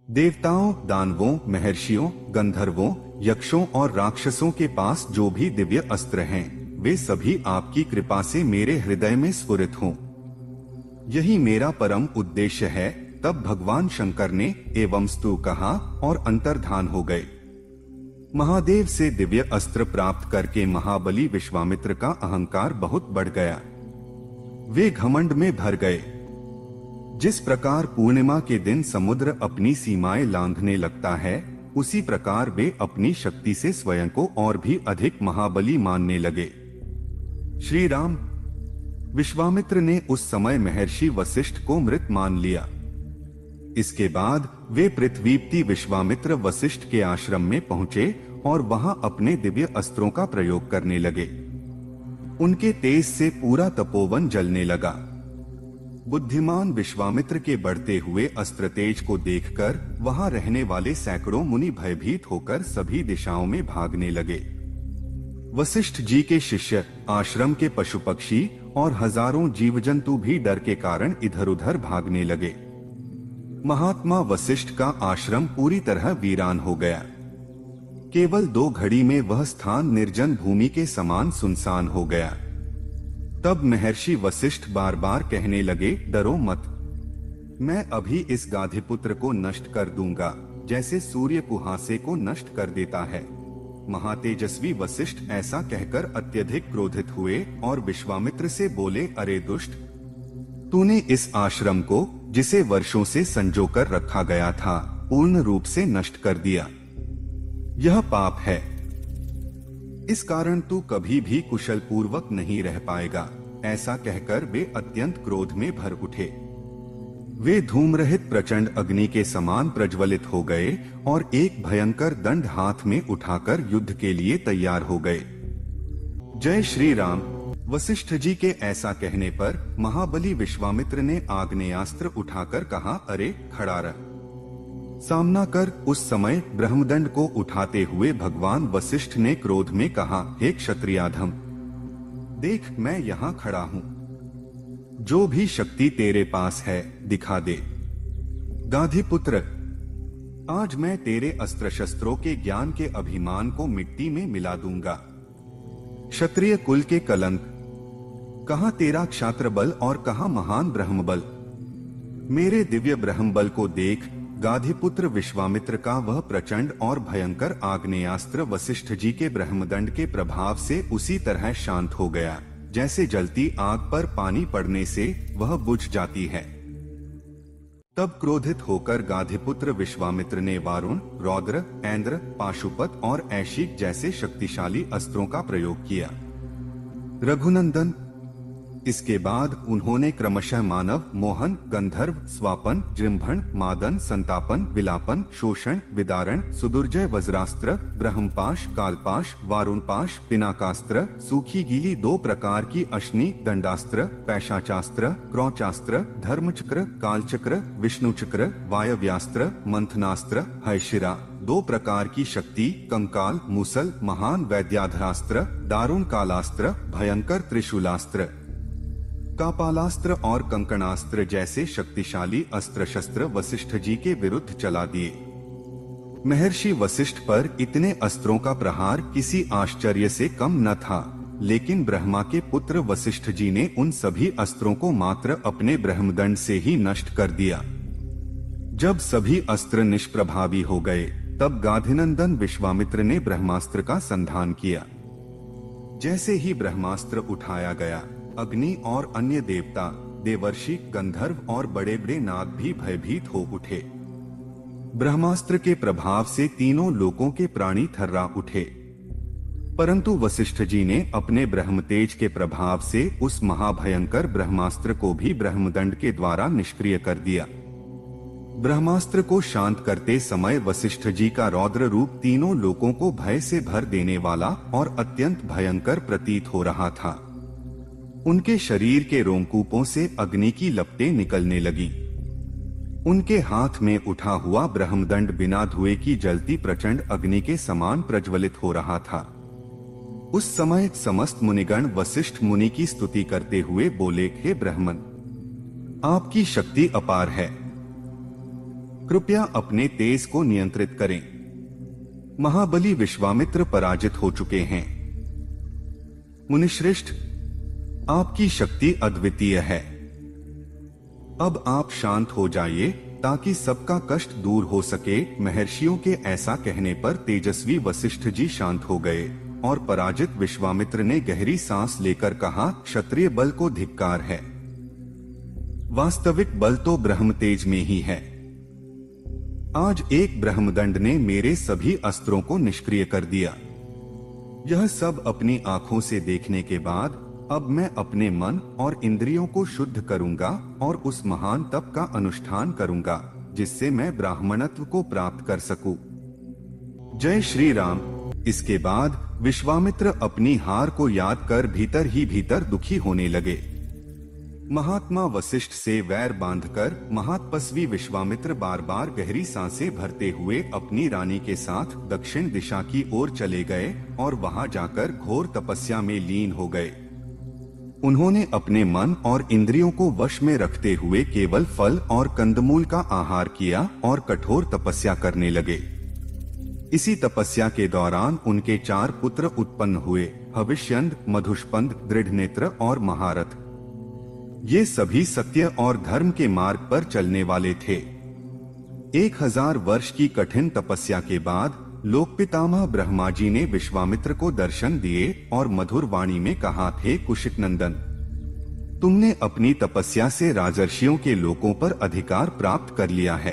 देवताओं, दानवों, महर्षियों, गंधर्वों, यक्षों और राक्षसों के पास जो भी दिव्य अस्त्र हैं, वे सभी आपकी कृपा से मेरे हृदय में स्फुरित हों। यही मेरा परम उद्देश्य है। तब भगवान शंकर ने एवंस्तु कहा और अंतर्धान हो गए। महादेव से दिव्य अस्त्र प्राप्त करके महाबली विश्वामित्र का अहंकार बहुत बढ़ गया। वे घमंड में भर गए। जिस प्रकार पूर्णिमा के दिन समुद्र अपनी सीमाएं लांघने लगता है, उसी प्रकार वे अपनी शक्ति से स्वयं को और भी अधिक महाबली मानने लगे। श्री राम। विश्वामित्र ने उस समय महर्षि वशिष्ठ को मृत मान लिया। इसके बाद वे पृथ्वीपति विश्वामित्र वशिष्ठ के आश्रम में पहुंचे और वहां अपने दिव्य अस्त्रों का प्रयोग करने लगे। उनके तेज से पूरा तपोवन जलने लगा। बुद्धिमान विश्वामित्र के बढ़ते हुए अस्त्र तेज को देखकर वहां रहने वाले सैकड़ों मुनि भयभीत होकर सभी दिशाओं में भागने लगे। वशिष्ठ जी के शिष्य, आश्रम के पशु पक्षी और हजारों जीव जंतु भी डर के कारण इधर उधर भागने लगे। महात्मा वशिष्ठ का आश्रम पूरी तरह वीरान हो गया। केवल 2 घड़ी में वह स्थान निर्जन भूमि के समान सुनसान हो गया। तब महर्षि वशिष्ठ बार बार कहने लगे, डरो मत, मैं अभी इस गाधिपुत्र को नष्ट कर दूंगा, जैसे सूर्य कुहासे को नष्ट कर देता है। महातेजस्वी वशिष्ठ ऐसा कहकर अत्यधिक क्रोधित हुए और विश्वामित्र से बोले, अरे दुष्ट, तूने इस आश्रम को, जिसे वर्षों से संजोकर रखा गया था, पूर्ण रूप से नष्ट कर दिया। यह पाप है। इस कारण तू कभी भी कुशल पूर्वक नहीं रह पाएगा। ऐसा कहकर वे अत्यंत क्रोध में भर उठे। वे धूम रहित प्रचंड अग्नि के समान प्रज्वलित हो गए और एक भयंकर दंड हाथ में उठाकर युद्ध के लिए तैयार हो गए। जय श्री राम। वशिष्ठ जी के ऐसा कहने पर महाबली विश्वामित्र ने आग्नेयास्त्र उठाकर कहा, अरे खड़ा रह, सामना कर। उस समय ब्रह्मदंड को उठाते हुए भगवान वशिष्ठ ने क्रोध में कहा, हे क्षत्रियाधम, देख मैं यहाँ खड़ा हूँ। जो भी शक्ति तेरे पास है दिखा दे। गाधिपुत्र, आज मैं तेरे अस्त्र शस्त्रों के ज्ञान के अभिमान को मिट्टी में मिला दूंगा। क्षत्रिय कुल के कलंक, कहाँ तेरा क्षात्र बल और कहाँ महान ब्रह्म बल। मेरे दिव्य ब्रह्म बल को देख, गाधिपुत्र विश्वामित्र का वह प्रचंड और भयंकर आग्नेयास्त्र वशिष्ठ जी के ब्रह्मदंड के प्रभाव से उसी तरह शांत हो गया जैसे जलती आग पर पानी पड़ने से वह बुझ जाती है। तब क्रोधित होकर गाधिपुत्र विश्वामित्र ने वारुण, रौद्र, ऐन्द्र, पाशुपत और ऐशिक जैसे शक्तिशाली अस्त्रों का प्रयोग किया। रघुनंदन, इसके बाद उन्होंने क्रमशः मानव, मोहन, गंधर्व, स्वापन, जृंभण, मादन, संतापन, विलापन, शोषण, विदारण, सुदुर्जय वज्रास्त्र, ब्रह्मपाश, कालपाश, वारुणपाश, पिनाकास्त्र, सूखी गीली 2 प्रकार की अश्नि, दंडास्त्र, पैशाचास्त्र, क्रौचास्त्र, धर्मचक्र, कालचक्र, विष्णुचक्र, वायव्यास्त्र, मंथनास्त्र, हैशिरा, 2 प्रकार की शक्ति, कंकाल, मुसल, महान वैद्याधरास्त्र, दारुण कालास्त्र, भयंकर त्रिशूलास्त्र, कापालास्त्र और कंकणास्त्र जैसे शक्तिशाली अस्त्र शस्त्र वशिष्ठ जी के विरुद्ध चला दिए। महर्षि वशिष्ठ पर इतने अस्त्रों का प्रहार किसी आश्चर्य से कम न था, लेकिन ब्रह्मा के पुत्र वशिष्ठ जी ने उन सभी अस्त्रों को मात्र अपने ब्रह्मदंड से ही नष्ट कर दिया। जब सभी अस्त्र निष्प्रभावी हो गए, तब गाधिनंदन विश्वामित्र ने ब्रह्मास्त्र का संधान किया। जैसे ही ब्रह्मास्त्र उठाया गया, अग्नि और अन्य देवता, देवर्षि, गंधर्व और बड़े बड़े नाग भी भयभीत हो उठे। ब्रह्मास्त्र के प्रभाव से तीनों लोकों के प्राणी थर्रा उठे, परंतु वशिष्ठ जी ने अपने ब्रह्म तेज के प्रभाव से उस महाभयंकर ब्रह्मास्त्र को भी ब्रह्मदंड के द्वारा निष्क्रिय कर दिया। ब्रह्मास्त्र को शांत करते समय वशिष्ठ जी का रौद्र रूप तीनों लोकों को भय से भर देने वाला और अत्यंत भयंकर प्रतीत हो रहा था। उनके शरीर के रोमकूपों से अग्नि की लपटें निकलने लगी। उनके हाथ में उठा हुआ ब्रह्मदंड बिना धुएं की जलती प्रचंड अग्नि के समान प्रज्वलित हो रहा था। उस समय समस्त मुनिगण वशिष्ठ मुनि की स्तुति करते हुए बोले, हे ब्रह्मन, आपकी शक्ति अपार है, कृपया अपने तेज को नियंत्रित करें। महाबली विश्वामित्र पराजित हो चुके हैं। मुनिश्रेष्ठ, आपकी शक्ति अद्वितीय है। अब आप शांत हो जाइए ताकि सबका कष्ट दूर हो सके। महर्षियों के ऐसा कहने पर तेजस्वी वशिष्ठ जी शांत हो गए और पराजित विश्वामित्र ने गहरी सांस लेकर कहा, क्षत्रिय बल को धिक्कार है, वास्तविक बल तो ब्रह्म तेज में ही है। आज एक ब्रह्मदंड ने मेरे सभी अस्त्रों को निष्क्रिय कर दिया। यह सब अपनी आंखों से देखने के बाद अब मैं अपने मन और इंद्रियों को शुद्ध करूंगा और उस महान तप का अनुष्ठान करूंगा जिससे मैं ब्राह्मणत्व को प्राप्त कर सकूं। जय श्री राम। इसके बाद विश्वामित्र अपनी हार को याद कर भीतर ही भीतर दुखी होने लगे। महात्मा वशिष्ठ से वैर बांधकर महातपस्वी विश्वामित्र बार बार गहरी सांसें भरते हुए अपनी रानी के साथ दक्षिण दिशा की ओर चले गए और वहां जाकर घोर तपस्या में लीन हो गए। उन्होंने अपने मन और इंद्रियों को वश में रखते हुए केवल फल और कंदमूल का आहार किया और कठोर तपस्या करने लगे। इसी तपस्या के दौरान उनके 4 पुत्र उत्पन्न हुए, हविष्यंद, मधुष्पंद, दृढ़नेत्र और महारथ। ये सभी सत्य और धर्म के मार्ग पर चलने वाले थे। 1000 वर्ष की कठिन तपस्या के बाद लोकपितामह ब्रह्मा जी ने विश्वामित्र को दर्शन दिए और मधुर वाणी में कहा, थे कुशिक नंदन, तुमने अपनी तपस्या से राजर्षियों के लोकों पर अधिकार प्राप्त कर लिया है।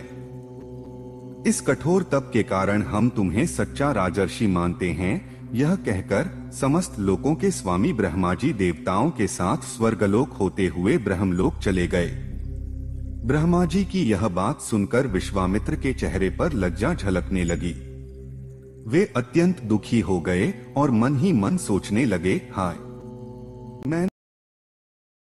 इस कठोर तप के कारण हम तुम्हें सच्चा राजर्षि मानते हैं। यह कहकर समस्त लोकों के स्वामी ब्रह्मा जी देवताओं के साथ स्वर्गलोक होते हुए ब्रह्मलोक चले गए। ब्रह्मा जी की यह बात सुनकर विश्वामित्र के चेहरे पर लज्जा झलकने लगी। वे अत्यंत दुखी हो गए और मन ही मन सोचने लगे, हाय,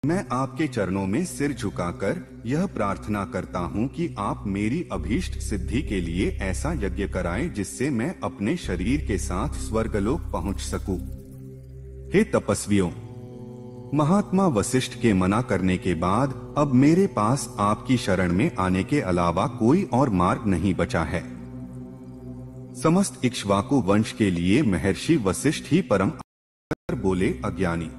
मैं आपके चरणों में सिर झुकाकर यह प्रार्थना करता हूँ कि आप मेरी अभीष्ट सिद्धि के लिए ऐसा यज्ञ कराएं जिससे मैं अपने शरीर के साथ स्वर्गलोक पहुँच सकूं। हे तपस्वियों, महात्मा वशिष्ठ के मना करने के बाद अब मेरे पास आपकी शरण में आने के अलावा कोई और मार्ग नहीं बचा है। समस्त इक्ष्वाकु वंश के लिए महर्षि वशिष्ठ ही परम बोले, अज्ञानी,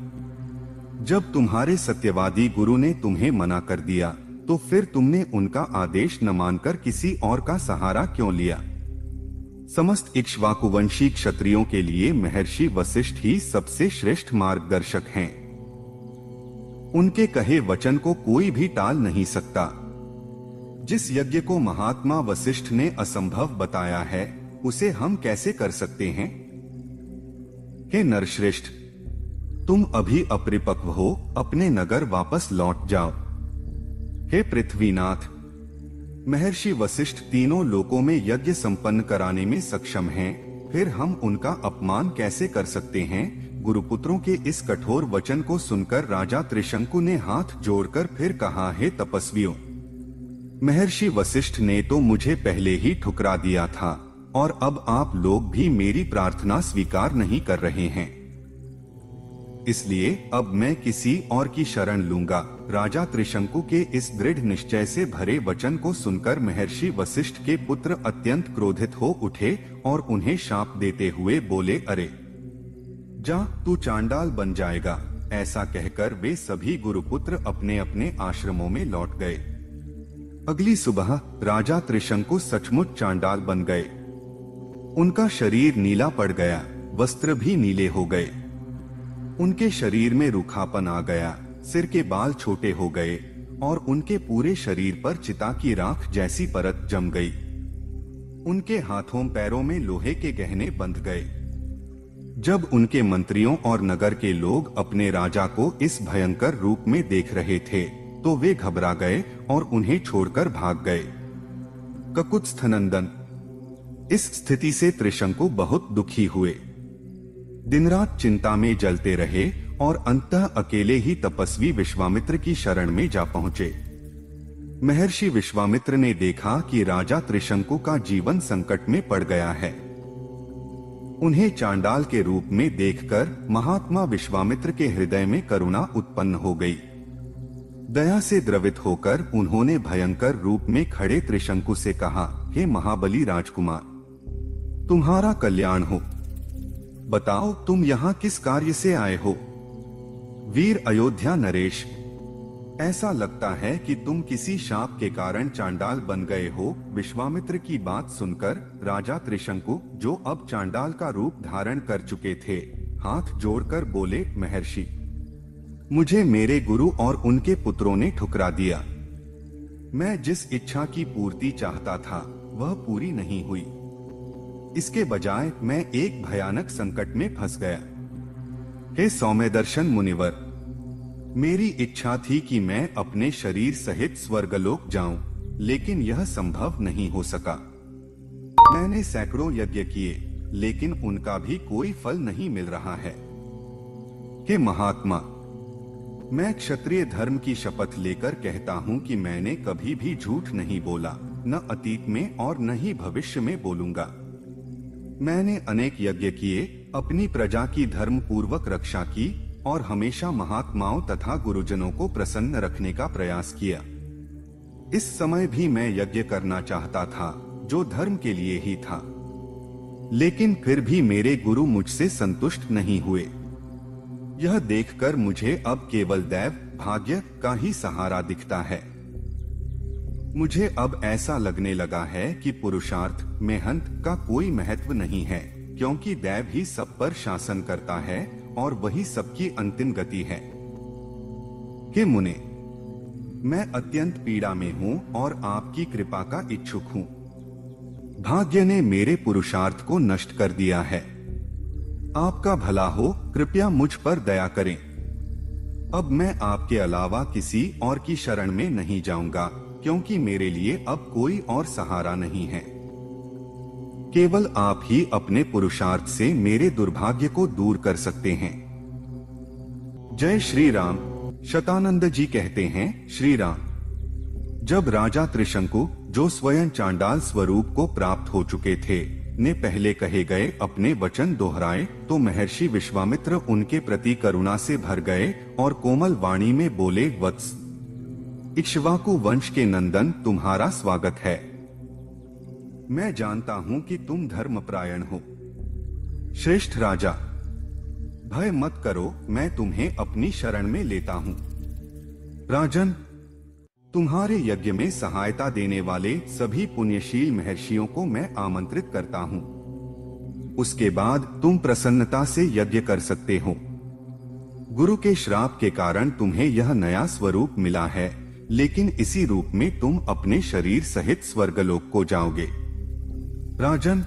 जब तुम्हारे सत्यवादी गुरु ने तुम्हें मना कर दिया तो फिर तुमने उनका आदेश न मानकर किसी और का सहारा क्यों लिया? समस्त इक्ष्वाकुवंशी क्षत्रियों के लिए महर्षि वशिष्ठ ही सबसे श्रेष्ठ मार्गदर्शक हैं। उनके कहे वचन को कोई भी टाल नहीं सकता। जिस यज्ञ को महात्मा वशिष्ठ ने असंभव बताया है, उसे हम कैसे कर सकते हैं? हे नरश्रेष्ठ, तुम अभी अपरिपक्व हो, अपने नगर वापस लौट जाओ। हे पृथ्वीनाथ, महर्षि वशिष्ठ तीनों लोकों में यज्ञ संपन्न कराने में सक्षम हैं, फिर हम उनका अपमान कैसे कर सकते हैं? गुरुपुत्रों के इस कठोर वचन को सुनकर राजा त्रिशंकु ने हाथ जोड़कर फिर कहा, हे तपस्वियों, महर्षि वशिष्ठ ने तो मुझे पहले ही ठुकरा दिया था और अब आप लोग भी मेरी प्रार्थना स्वीकार नहीं कर रहे हैं। इसलिए अब मैं किसी और की शरण लूंगा। राजा त्रिशंकु के इस दृढ़ निश्चय से भरे वचन को सुनकर महर्षि वशिष्ठ के पुत्र अत्यंत क्रोधित हो उठे और उन्हें शाप देते हुए बोले, अरे जा, तू चांडाल बन जाएगा। ऐसा कहकर वे सभी गुरुपुत्र अपने अपने आश्रमों में लौट गए। अगली सुबह राजा त्रिशंकु सचमुच चांडाल बन गए। उनका शरीर नीला पड़ गया, वस्त्र भी नीले हो गए। उनके शरीर में रूखापन आ गया, सिर के बाल छोटे हो गए और उनके पूरे शरीर पर चिता की राख जैसी परत जम गई। उनके हाथों पैरों में लोहे के गहने बंध गए। जब उनके मंत्रियों और नगर के लोग अपने राजा को इस भयंकर रूप में देख रहे थे, तो वे घबरा गए और उन्हें छोड़कर भाग गए। ककुत्स्थनंदन, इस स्थिति से त्रिशंकु बहुत दुखी हुए। दिन रात चिंता में जलते रहे और अंततः अकेले ही तपस्वी विश्वामित्र की शरण में जा पहुंचे। महर्षि विश्वामित्र ने देखा कि राजा त्रिशंकु का जीवन संकट में पड़ गया है। उन्हें चांडाल के रूप में देखकर महात्मा विश्वामित्र के हृदय में करुणा उत्पन्न हो गई। दया से द्रवित होकर उन्होंने भयंकर रूप में खड़े त्रिशंकु से कहा, हे महाबली राजकुमार, तुम्हारा कल्याण हो। बताओ, तुम यहाँ किस कार्य से आए हो? वीर अयोध्या नरेश, ऐसा लगता है कि तुम किसी शाप के कारण चांडाल बन गए हो। विश्वामित्र की बात सुनकर राजा त्रिशंकु, जो अब चांडाल का रूप धारण कर चुके थे, हाथ जोड़कर बोले, महर्षि, मुझे मेरे गुरु और उनके पुत्रों ने ठुकरा दिया। मैं जिस इच्छा की पूर्ति चाहता था वह पूरी नहीं हुई। इसके बजाय मैं एक भयानक संकट में फंस गया। हे सौम्यदर्शन मुनिवर, मेरी इच्छा थी कि मैं अपने शरीर सहित स्वर्गलोक जाऊं, लेकिन यह संभव नहीं हो सका। मैंने सैकड़ों यज्ञ किए, लेकिन उनका भी कोई फल नहीं मिल रहा है। हे महात्मा, मैं क्षत्रिय धर्म की शपथ लेकर कहता हूं कि मैंने कभी भी झूठ नहीं बोला, न अतीत में और न ही भविष्य में बोलूंगा। मैंने अनेक यज्ञ किए, अपनी प्रजा की धर्म पूर्वक रक्षा की और हमेशा महात्माओं तथा गुरुजनों को प्रसन्न रखने का प्रयास किया। इस समय भी मैं यज्ञ करना चाहता था, जो धर्म के लिए ही था, लेकिन फिर भी मेरे गुरु मुझसे संतुष्ट नहीं हुए। यह देखकर मुझे अब केवल दैव भाग्य का ही सहारा दिखता है। मुझे अब ऐसा लगने लगा है कि पुरुषार्थ मेहनत का कोई महत्व नहीं है, क्योंकि दैव ही सब पर शासन करता है और वही सबकी अंतिम गति है। हे मुने, मैं अत्यंत पीड़ा में हूँ और आपकी कृपा का इच्छुक हूँ। भाग्य ने मेरे पुरुषार्थ को नष्ट कर दिया है। आपका भला हो, कृपया मुझ पर दया करें। अब मैं आपके अलावा किसी और की शरण में नहीं जाऊंगा, क्योंकि मेरे लिए अब कोई और सहारा नहीं है। केवल आप ही अपने पुरुषार्थ से मेरे दुर्भाग्य को दूर कर सकते हैं। जय श्री राम। शतानंद जी कहते हैं, श्री राम, जब राजा त्रिशंकु, जो स्वयं चांडाल स्वरूप को प्राप्त हो चुके थे, ने पहले कहे गए अपने वचन दोहराए, तो महर्षि विश्वामित्र उनके प्रति करुणा से भर गए और कोमल वाणी में बोले, वत्स, इक्ष्वाकु वंश के नंदन, तुम्हारा स्वागत है। मैं जानता हूं कि तुम धर्मपरायण हो। श्रेष्ठ राजा, भय मत करो, मैं तुम्हें अपनी शरण में लेता हूं। राजन, तुम्हारे यज्ञ में सहायता देने वाले सभी पुण्यशील महर्षियों को मैं आमंत्रित करता हूँ। उसके बाद तुम प्रसन्नता से यज्ञ कर सकते हो। गुरु के श्राप के कारण तुम्हें यह नया स्वरूप मिला है, लेकिन इसी रूप में तुम अपने शरीर सहित स्वर्गलोक को जाओगे। राजन,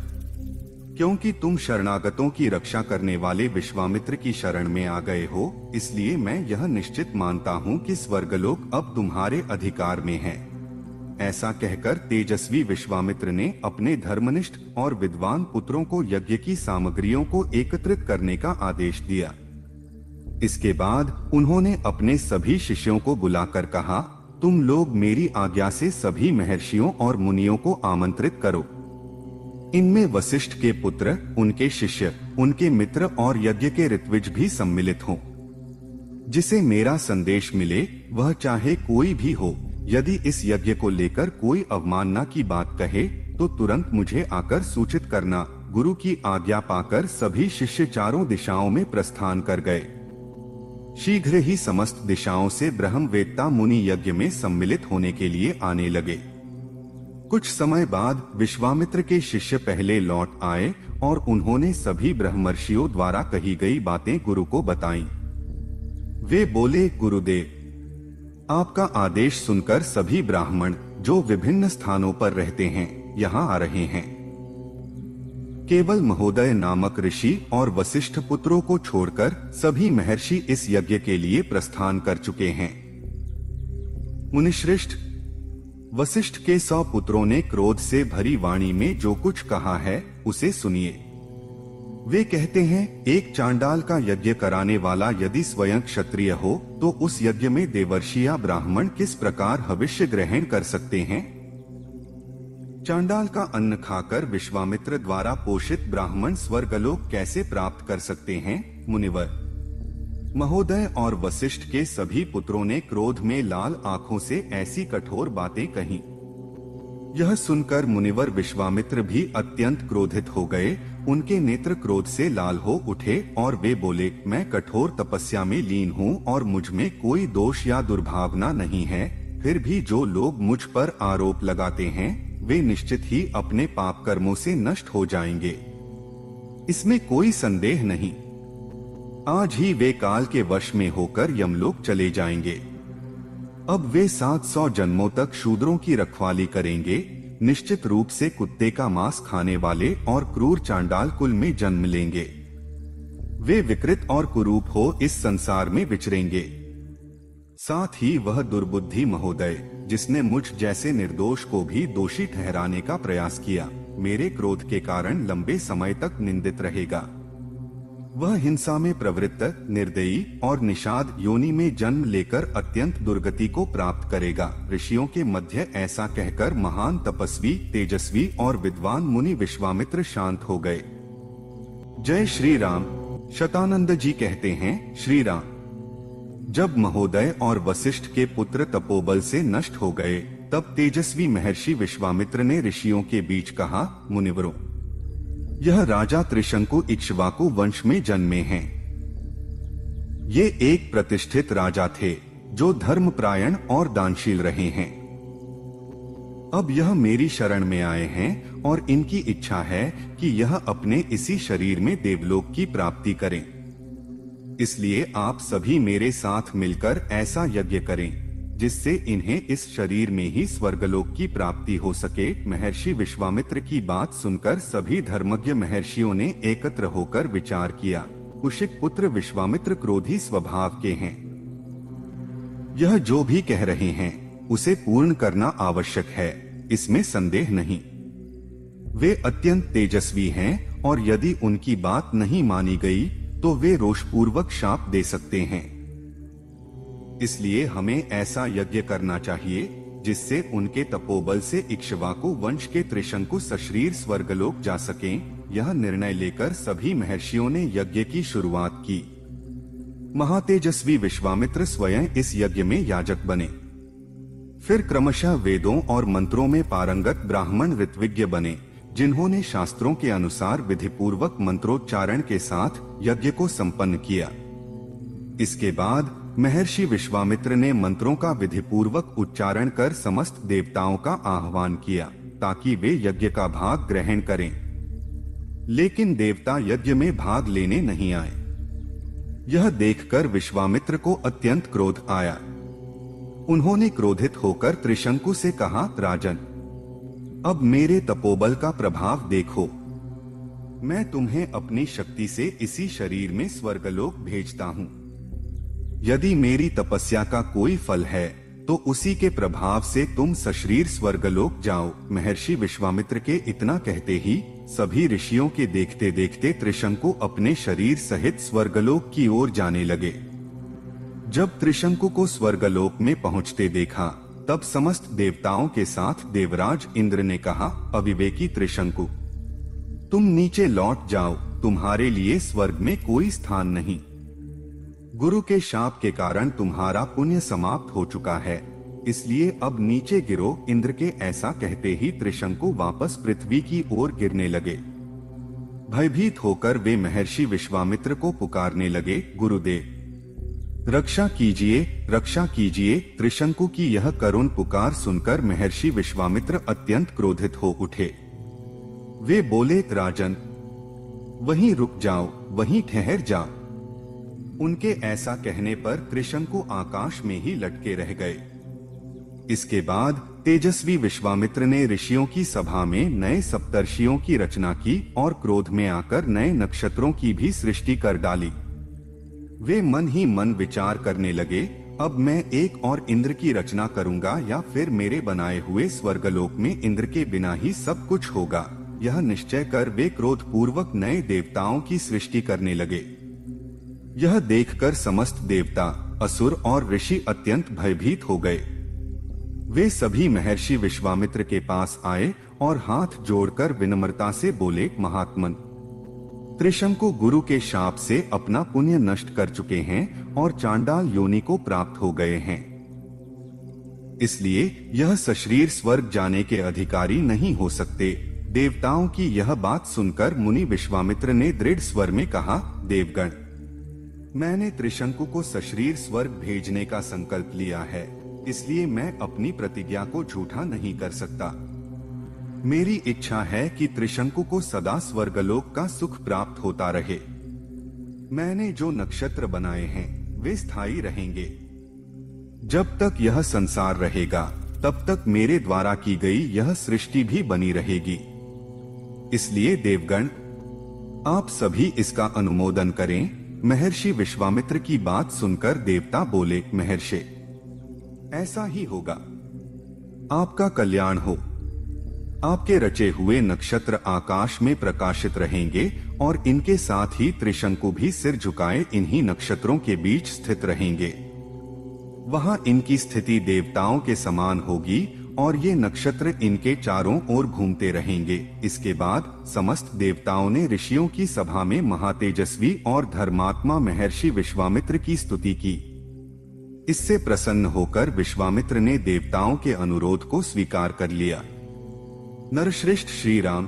क्योंकि तुम शरणागतों की रक्षा करने वाले विश्वामित्र की शरण में आ गए हो, इसलिए मैं यह निश्चित मानता हूँ कि स्वर्गलोक अब तुम्हारे अधिकार में है। ऐसा कहकर तेजस्वी विश्वामित्र ने अपने धर्मनिष्ठ और विद्वान पुत्रों को यज्ञ की सामग्रियों को एकत्रित करने का आदेश दिया। इसके बाद उन्होंने अपने सभी शिष्यों को बुलाकर कहा, तुम लोग मेरी आज्ञा से सभी महर्षियों और मुनियों को आमंत्रित करो। इनमें वशिष्ठ के पुत्र, उनके शिष्य, उनके मित्र और यज्ञ के ऋत्विज भी सम्मिलित हों। जिसे मेरा संदेश मिले वह चाहे कोई भी हो, यदि इस यज्ञ को लेकर कोई अवमानना की बात कहे तो तुरंत मुझे आकर सूचित करना। गुरु की आज्ञा पाकर सभी शिष्य चारों दिशाओं में प्रस्थान कर गए। शीघ्र ही समस्त दिशाओं से ब्रह्मवेत्ता मुनि यज्ञ में सम्मिलित होने के लिए आने लगे। कुछ समय बाद विश्वामित्र के शिष्य पहले लौट आए और उन्होंने सभी ब्रह्मर्षियों द्वारा कही गई बातें गुरु को बताईं। वे बोले, गुरुदेव, आपका आदेश सुनकर सभी ब्राह्मण जो विभिन्न स्थानों पर रहते हैं यहाँ आ रहे हैं। केवल महोदय नामक ऋषि और वशिष्ठ पुत्रों को छोड़कर सभी महर्षि इस यज्ञ के लिए प्रस्थान कर चुके हैं। मुनिश्रेष्ठ, वशिष्ठ के 100 पुत्रों ने क्रोध से भरी वाणी में जो कुछ कहा है उसे सुनिए। वे कहते हैं, एक चांडाल का यज्ञ कराने वाला यदि स्वयं क्षत्रिय हो तो उस यज्ञ में देवर्षि या ब्राह्मण किस प्रकार हविष्य ग्रहण कर सकते हैं? चांडाल का अन्न खाकर विश्वामित्र द्वारा पोषित ब्राह्मण स्वर्गलोक कैसे प्राप्त कर सकते हैं? मुनिवर महोदय और वशिष्ठ के सभी पुत्रों ने क्रोध में लाल आंखों से ऐसी कठोर बातें कहीं। यह सुनकर मुनिवर विश्वामित्र भी अत्यंत क्रोधित हो गए। उनके नेत्र क्रोध से लाल हो उठे और वे बोले, मैं कठोर तपस्या में लीन हूँ और मुझ में कोई दोष या दुर्भावना नहीं है। फिर भी जो लोग मुझ पर आरोप लगाते हैं वे निश्चित ही अपने पाप कर्मों से नष्ट हो जाएंगे, इसमें कोई संदेह नहीं। आज ही वे काल के वश में होकर यमलोक चले जाएंगे। अब वे 700 जन्मों तक शूद्रों की रखवाली करेंगे। निश्चित रूप से कुत्ते का मांस खाने वाले और क्रूर चांडाल कुल में जन्म लेंगे। वे विकृत और कुरूप हो इस संसार में विचरेंगे। साथ ही वह दुर्बुद्धि महोदय जिसने मुझ जैसे निर्दोष को भी दोषी ठहराने का प्रयास किया, मेरे क्रोध के कारण लंबे समय तक निंदित रहेगा। वह हिंसा में प्रवृत्त, निर्दयी और निषाद योनि में जन्म लेकर अत्यंत दुर्गति को प्राप्त करेगा। ऋषियों के मध्य ऐसा कहकर महान तपस्वी, तेजस्वी और विद्वान मुनि विश्वामित्र शांत हो गए। जय श्री राम। शतानंद जी कहते हैं, श्री राम, जब महोदय और वशिष्ठ के पुत्र तपोबल से नष्ट हो गए तब तेजस्वी महर्षि विश्वामित्र ने ऋषियों के बीच कहा, मुनिवरों, यह राजा त्रिशंकु इक्ष्वाकु वंश में जन्मे हैं। ये एक प्रतिष्ठित राजा थे जो धर्मपरायण और दानशील रहे हैं। अब यह मेरी शरण में आए हैं और इनकी इच्छा है कि यह अपने इसी शरीर में देवलोक की प्राप्ति करें। इसलिए आप सभी मेरे साथ मिलकर ऐसा यज्ञ करें जिससे इन्हें इस शरीर में ही स्वर्गलोक की प्राप्ति हो सके। महर्षि विश्वामित्र की बात सुनकर सभी धर्मज्ञ महर्षियों ने एकत्र होकर विचार किया। कुशिक पुत्र विश्वामित्र क्रोधी स्वभाव के हैं। यह जो भी कह रहे हैं उसे पूर्ण करना आवश्यक है, इसमें संदेह नहीं। वे अत्यंत तेजस्वी हैं और यदि उनकी बात नहीं मानी गई तो वे रोषपूर्वक शाप दे सकते हैं। इसलिए हमें ऐसा यज्ञ करना चाहिए जिससे उनके तपोबल से इक्ष्वाकु वंश के त्रिशंकु सशरीर स्वर्गलोक जा सकें। यह निर्णय लेकर सभी महर्षियों ने यज्ञ की शुरुआत की। महातेजस्वी विश्वामित्र स्वयं इस यज्ञ में याजक बने। फिर क्रमशः वेदों और मंत्रों में पारंगत ब्राह्मण ऋत्विज्ञ बने, जिन्होंने शास्त्रों के अनुसार विधिपूर्वक मंत्रोच्चारण के साथ यज्ञ को संपन्न किया। इसके बाद महर्षि विश्वामित्र ने मंत्रों का विधिपूर्वक उच्चारण कर समस्त देवताओं का आह्वान किया ताकि वे यज्ञ का भाग ग्रहण करें, लेकिन देवता यज्ञ में भाग लेने नहीं आए। यह देखकर विश्वामित्र को अत्यंत क्रोध आया। उन्होंने क्रोधित होकर त्रिशंकु से कहा, राजन, अब मेरे तपोबल का प्रभाव देखो। मैं तुम्हें अपनी शक्ति से इसी शरीर में स्वर्गलोक भेजता हूँ। यदि मेरी तपस्या का कोई फल है तो उसी के प्रभाव से तुम सशरीर स्वर्गलोक जाओ। महर्षि विश्वामित्र के इतना कहते ही सभी ऋषियों के देखते देखते त्रिशंकु अपने शरीर सहित स्वर्गलोक की ओर जाने लगे। जब त्रिशंकु को स्वर्गलोक में पहुंचते देखा तब समस्त देवताओं के साथ देवराज इंद्र ने कहा, अविवेकी त्रिशंकु, तुम नीचे लौट जाओ, तुम्हारे लिए स्वर्ग में कोई स्थान नहीं। गुरु के शाप के कारण तुम्हारा पुण्य समाप्त हो चुका है, इसलिए अब नीचे गिरो। इंद्र के ऐसा कहते ही त्रिशंकु वापस पृथ्वी की ओर गिरने लगे। भयभीत होकर वे महर्षि विश्वामित्र को पुकारने लगे, गुरुदेव रक्षा कीजिए, रक्षा कीजिए। त्रिशंकु की यह करुण पुकार सुनकर महर्षि विश्वामित्र अत्यंत क्रोधित हो उठे। वे बोले, राजन, वहीं रुक जाओ, वहीं ठहर जाओ। उनके ऐसा कहने पर त्रिशंकु आकाश में ही लटके रह गए। इसके बाद तेजस्वी विश्वामित्र ने ऋषियों की सभा में नए सप्तर्षियों की रचना की और क्रोध में आकर नए नक्षत्रों की भी सृष्टि कर डाली। वे मन ही मन विचार करने लगे, अब मैं एक और इंद्र की रचना करूंगा या फिर मेरे बनाए हुए स्वर्गलोक में इंद्र के बिना ही सब कुछ होगा। यह निश्चय कर वे क्रोध पूर्वक नए देवताओं की सृष्टि करने लगे। यह देखकर समस्त देवता, असुर और ऋषि अत्यंत भयभीत हो गए। वे सभी महर्षि विश्वामित्र के पास आए और हाथ जोड़कर विनम्रता से बोले, महात्मन, त्रिशंकु गुरु के शाप से अपना पुण्य नष्ट कर चुके हैं और चांडाल योनि को प्राप्त हो गए हैं, इसलिए यह सशरीर स्वर्ग जाने के अधिकारी नहीं हो सकते। देवताओं की यह बात सुनकर मुनि विश्वामित्र ने दृढ़ स्वर में कहा, देवगण, मैंने त्रिशंकु को सशरीर स्वर्ग भेजने का संकल्प लिया है, इसलिए मैं अपनी प्रतिज्ञा को झूठा नहीं कर सकता। मेरी इच्छा है कि त्रिशंकु को सदा स्वर्गलोक का सुख प्राप्त होता रहे। मैंने जो नक्षत्र बनाए हैं वे स्थायी रहेंगे। जब तक यह संसार रहेगा तब तक मेरे द्वारा की गई यह सृष्टि भी बनी रहेगी। इसलिए देवगण, आप सभी इसका अनुमोदन करें। महर्षि विश्वामित्र की बात सुनकर देवता बोले, महर्षि, ऐसा ही होगा, आपका कल्याण हो। आपके रचे हुए नक्षत्र आकाश में प्रकाशित रहेंगे और इनके साथ ही त्रिशंकु भी सिर झुकाए इन्हीं नक्षत्रों के बीच स्थित रहेंगे। वहां इनकी स्थिति देवताओं के समान होगी और ये नक्षत्र इनके चारों ओर घूमते रहेंगे। इसके बाद समस्त देवताओं ने ऋषियों की सभा में महातेजस्वी और धर्मात्मा महर्षि विश्वामित्र की स्तुति की। इससे प्रसन्न होकर विश्वामित्र ने देवताओं के अनुरोध को स्वीकार कर लिया। नरश्रेष्ठ श्री राम,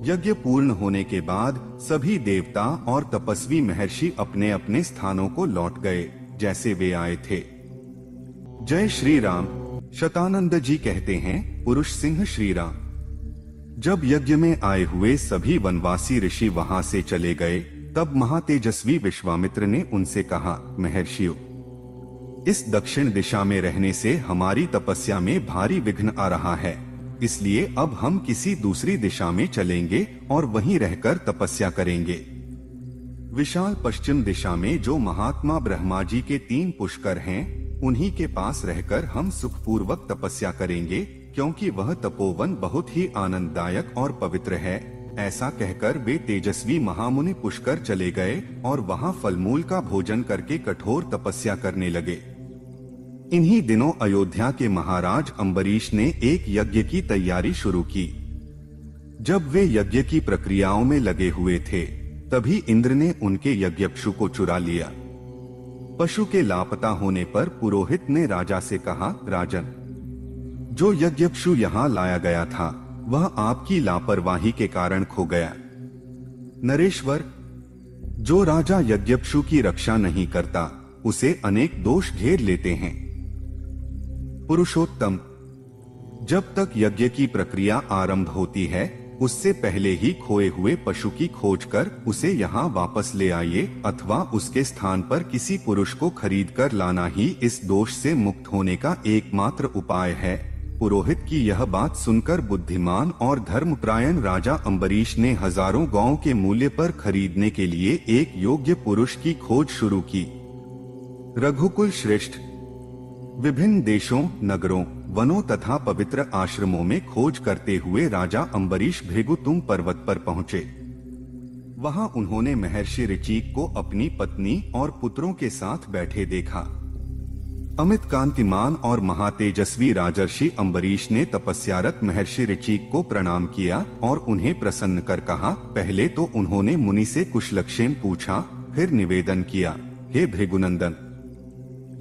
यज्ञ पूर्ण होने के बाद सभी देवता और तपस्वी महर्षि अपने अपने स्थानों को लौट गए जैसे वे आए थे। जय श्री राम। शतानंद जी कहते हैं, पुरुष सिंह श्री राम। जब यज्ञ में आए हुए सभी वनवासी ऋषि वहां से चले गए तब महातेजस्वी विश्वामित्र ने उनसे कहा, महर्षियों, इस दक्षिण दिशा में रहने से हमारी तपस्या में भारी विघ्न आ रहा है, इसलिए अब हम किसी दूसरी दिशा में चलेंगे और वहीं रहकर तपस्या करेंगे। विशाल पश्चिम दिशा में जो महात्मा ब्रह्मा जी के 3 पुष्कर हैं, उन्हीं के पास रहकर हम सुखपूर्वक तपस्या करेंगे, क्योंकि वह तपोवन बहुत ही आनंददायक और पवित्र है। ऐसा कहकर वे तेजस्वी महामुनि पुष्कर चले गए और वहां फलमूल का भोजन करके कठोर तपस्या करने लगे। इन्हीं दिनों अयोध्या के महाराज अम्बरीश ने एक यज्ञ की तैयारी शुरू की। जब वे यज्ञ की प्रक्रियाओं में लगे हुए थे तभी इंद्र ने उनके यज्ञपशु को चुरा लिया। पशु के लापता होने पर पुरोहित ने राजा से कहा, राजन, जो यज्ञपशु यहाँ लाया गया था वह आपकी लापरवाही के कारण खो गया। नरेश्वर, जो राजा यज्ञपशु की रक्षा नहीं करता उसे अनेक दोष घेर लेते हैं। पुरुषोत्तम, जब तक यज्ञ की प्रक्रिया आरंभ होती है उससे पहले ही खोए हुए पशु की खोज कर उसे यहाँ वापस ले आइए अथवा उसके स्थान पर किसी पुरुष को खरीद कर लाना ही इस दोष से मुक्त होने का एकमात्र उपाय है। पुरोहित की यह बात सुनकर बुद्धिमान और धर्मपरायण राजा अम्बरीश ने हजारों गांव के मूल्य पर खरीदने के लिए एक योग्य पुरुष की खोज शुरू की। रघुकुल श्रेष्ठ। विभिन्न देशों, नगरों, वनों तथा पवित्र आश्रमों में खोज करते हुए राजा अम्बरीश भृगुतुंग पर्वत पर पहुँचे। वहां उन्होंने महर्षि ऋचिक को अपनी पत्नी और पुत्रों के साथ बैठे देखा। अमित कांतिमान और महातेजस्वी राजर्षि अम्बरीश ने तपस्यारत महर्षि ऋचिक को प्रणाम किया और उन्हें प्रसन्न कर कहा। पहले तो उन्होंने मुनि से कुशलक्षेम पूछा, फिर निवेदन किया, हे भृगुनंदन,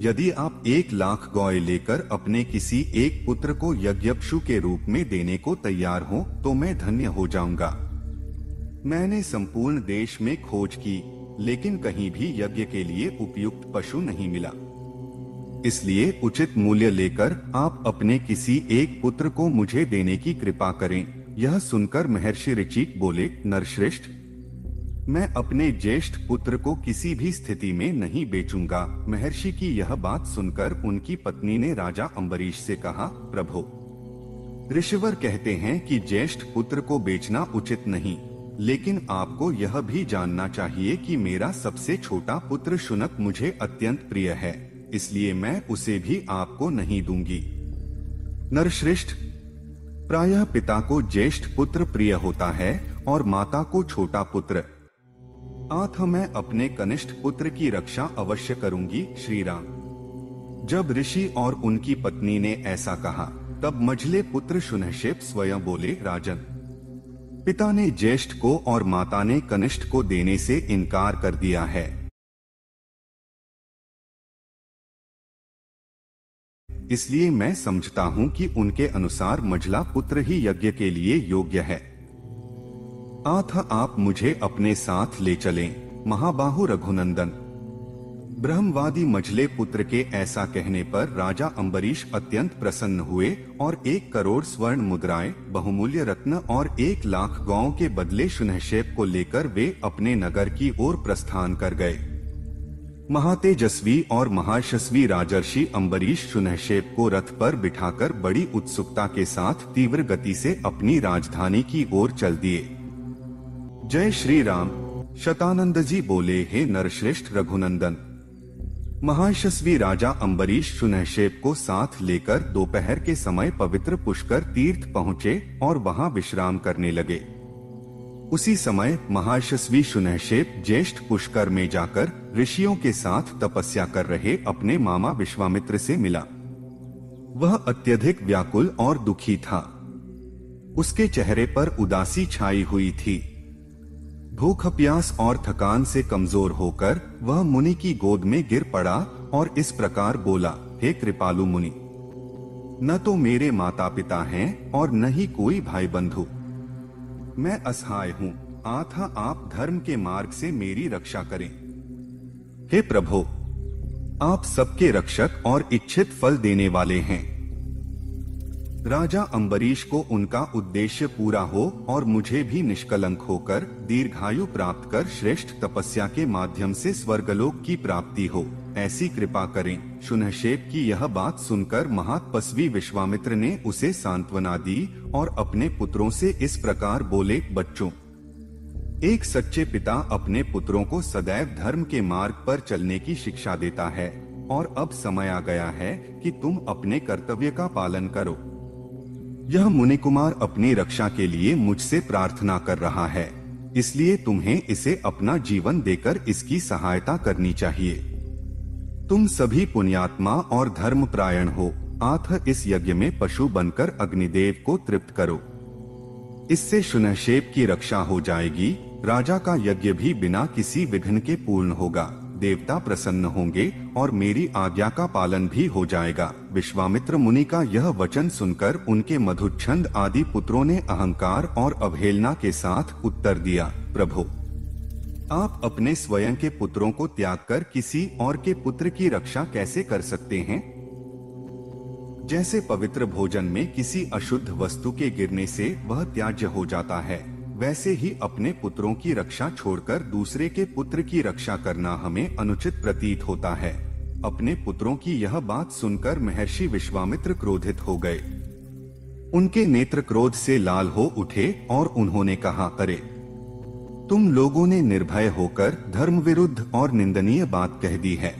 यदि आप 1,00,000 गौएं लेकर अपने किसी एक पुत्र को यज्ञपशु के रूप में देने को तैयार हो तो मैं धन्य हो जाऊंगा। मैंने संपूर्ण देश में खोज की लेकिन कहीं भी यज्ञ के लिए उपयुक्त पशु नहीं मिला, इसलिए उचित मूल्य लेकर आप अपने किसी एक पुत्र को मुझे देने की कृपा करें। यह सुनकर महर्षि ऋचिक बोले, नरश्रेष्ठ, मैं अपने ज्येष्ठ पुत्र को किसी भी स्थिति में नहीं बेचूंगा। महर्षि की यह बात सुनकर उनकी पत्नी ने राजा अम्बरीश से कहा, प्रभु, ऋषिवर कहते हैं कि ज्येष्ठ पुत्र को बेचना उचित नहीं, लेकिन आपको यह भी जानना चाहिए कि मेरा सबसे छोटा पुत्र शुनक मुझे अत्यंत प्रिय है, इसलिए मैं उसे भी आपको नहीं दूंगी। नरश्रेष्ठ, प्रायः पिता को ज्येष्ठ पुत्र प्रिय होता है और माता को छोटा पुत्र। अतः मैं अपने कनिष्ठ पुत्र की रक्षा अवश्य करूंगी। श्री राम। जब ऋषि और उनकी पत्नी ने ऐसा कहा तब मझले पुत्र शुनहशेप स्वयं बोले, राजन, पिता ने ज्येष्ठ को और माता ने कनिष्ठ को देने से इनकार कर दिया है, इसलिए मैं समझता हूं कि उनके अनुसार मझला पुत्र ही यज्ञ के लिए योग्य है। अतः आप मुझे अपने साथ ले चलें। महाबाहु रघुनंदन। ब्रह्मवादी मझले पुत्र के ऐसा कहने पर राजा अम्बरीश अत्यंत प्रसन्न हुए और 1 करोड़ स्वर्ण मुद्राएं, बहुमूल्य रत्न और 1,00,000 गौओं के बदले शुनहशेप को लेकर वे अपने नगर की ओर प्रस्थान कर गए। महातेजस्वी और महायशस्वी राजर्षि अम्बरीश शुनहशेप को रथ पर बिठाकर बड़ी उत्सुकता के साथ तीव्र गति से अपनी राजधानी की ओर चल दिए। जय श्री राम। शतानंद जी बोले, हे नरश्रेष्ठ रघुनंदन, महायशस्वी राजा अम्बरीश शुनहशेप को साथ लेकर दोपहर के समय पवित्र पुष्कर तीर्थ पहुँचे और वहां विश्राम करने लगे। उसी समय महायशस्वी शुनहशेप ज्येष्ठ पुष्कर में जाकर ऋषियों के साथ तपस्या कर रहे अपने मामा विश्वामित्र से मिला। वह अत्यधिक व्याकुल और दुखी था। उसके चेहरे पर उदासी छाई हुई थी। भूख, प्यास और थकान से कमजोर होकर वह मुनि की गोद में गिर पड़ा और इस प्रकार बोला, हे कृपालु मुनि, न तो मेरे माता पिता हैं और न ही कोई भाई बंधु। मैं असहाय हूँ, अतः आप धर्म के मार्ग से मेरी रक्षा करें। हे प्रभु, आप सबके रक्षक और इच्छित फल देने वाले हैं। राजा अम्बरीश को उनका उद्देश्य पूरा हो और मुझे भी निष्कलंक होकर दीर्घायु प्राप्त कर श्रेष्ठ तपस्या के माध्यम से स्वर्गलोक की प्राप्ति हो, ऐसी कृपा करें। शुनहशेप की यह बात सुनकर महातपस्वी विश्वामित्र ने उसे सांत्वना दी और अपने पुत्रों से इस प्रकार बोले, बच्चों, एक सच्चे पिता अपने पुत्रों को सदैव धर्म के मार्ग पर चलने की शिक्षा देता है और अब समय आ गया है कि तुम अपने कर्तव्य का पालन करो। यह मुनि कुमार अपनी रक्षा के लिए मुझसे प्रार्थना कर रहा है, इसलिए तुम्हें इसे अपना जीवन देकर इसकी सहायता करनी चाहिए। तुम सभी पुण्यात्मा और धर्मपरायण हो, अतः इस यज्ञ में पशु बनकर अग्निदेव को तृप्त करो। इससे शुनहशेप की रक्षा हो जाएगी। राजा का यज्ञ भी बिना किसी विघ्न के पूर्ण होगा, देवता प्रसन्न होंगे और मेरी आज्ञा का पालन भी हो जाएगा। विश्वामित्र मुनि का यह वचन सुनकर उनके मधुच्छंद आदि पुत्रों ने अहंकार और अवहेलना के साथ उत्तर दिया, प्रभु, आप अपने स्वयं के पुत्रों को त्याग कर किसी और के पुत्र की रक्षा कैसे कर सकते हैं? जैसे पवित्र भोजन में किसी अशुद्ध वस्तु के गिरने से वह त्याज्य हो जाता है, वैसे ही अपने पुत्रों की रक्षा छोड़कर दूसरे के पुत्र की रक्षा करना हमें अनुचित प्रतीत होता है। अपने पुत्रों की यह बात सुनकर महर्षि विश्वामित्र क्रोधित हो गए। उनके नेत्र क्रोध से लाल हो उठे और उन्होंने कहा, अरे, तुम लोगों ने निर्भय होकर धर्म विरुद्ध और निंदनीय बात कह दी है।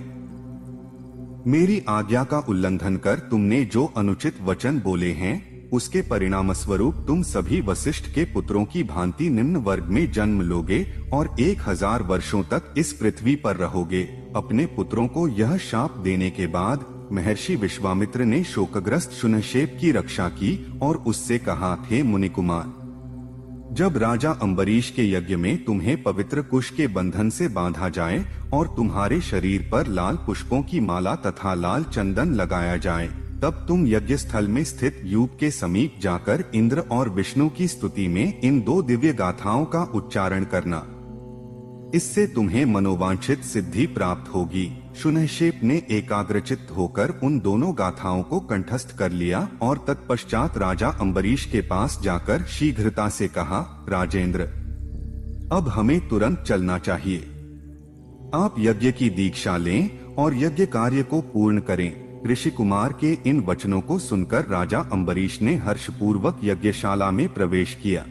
मेरी आज्ञा का उल्लंघन कर तुमने जो अनुचित वचन बोले हैं, उसके परिणाम स्वरूप तुम सभी वशिष्ठ के पुत्रों की भांति निम्न वर्ग में जन्म लोगे और 1000 वर्षों तक इस पृथ्वी पर रहोगे। अपने पुत्रों को यह शाप देने के बाद महर्षि विश्वामित्र ने शोकग्रस्त शून्यशेप की रक्षा की और उससे कहा, हे मुनिकुमार, जब राजा अम्बरीश के यज्ञ में तुम्हें पवित्र कुश के बंधन से बांधा जाए और तुम्हारे शरीर पर लाल पुष्पों की माला तथा लाल चंदन लगाया जाए, तब तुम यज्ञ स्थल में स्थित यूप के समीप जाकर इंद्र और विष्णु की स्तुति में इन 2 दिव्य गाथाओं का उच्चारण करना। इससे तुम्हें मनोवांछित सिद्धि प्राप्त होगी। शून्यशेप ने एकाग्रचित्त होकर उन दोनों गाथाओं को कंठस्थ कर लिया और तत्पश्चात राजा अम्बरीश के पास जाकर शीघ्रता से कहा, राजेंद्र, अब हमें तुरंत चलना चाहिए। आप यज्ञ की दीक्षा लें और यज्ञ कार्य को पूर्ण करें। ऋषि कुमार के इन वचनों को सुनकर राजा अम्बरीश ने हर्षपूर्वक यज्ञशाला में प्रवेश किया।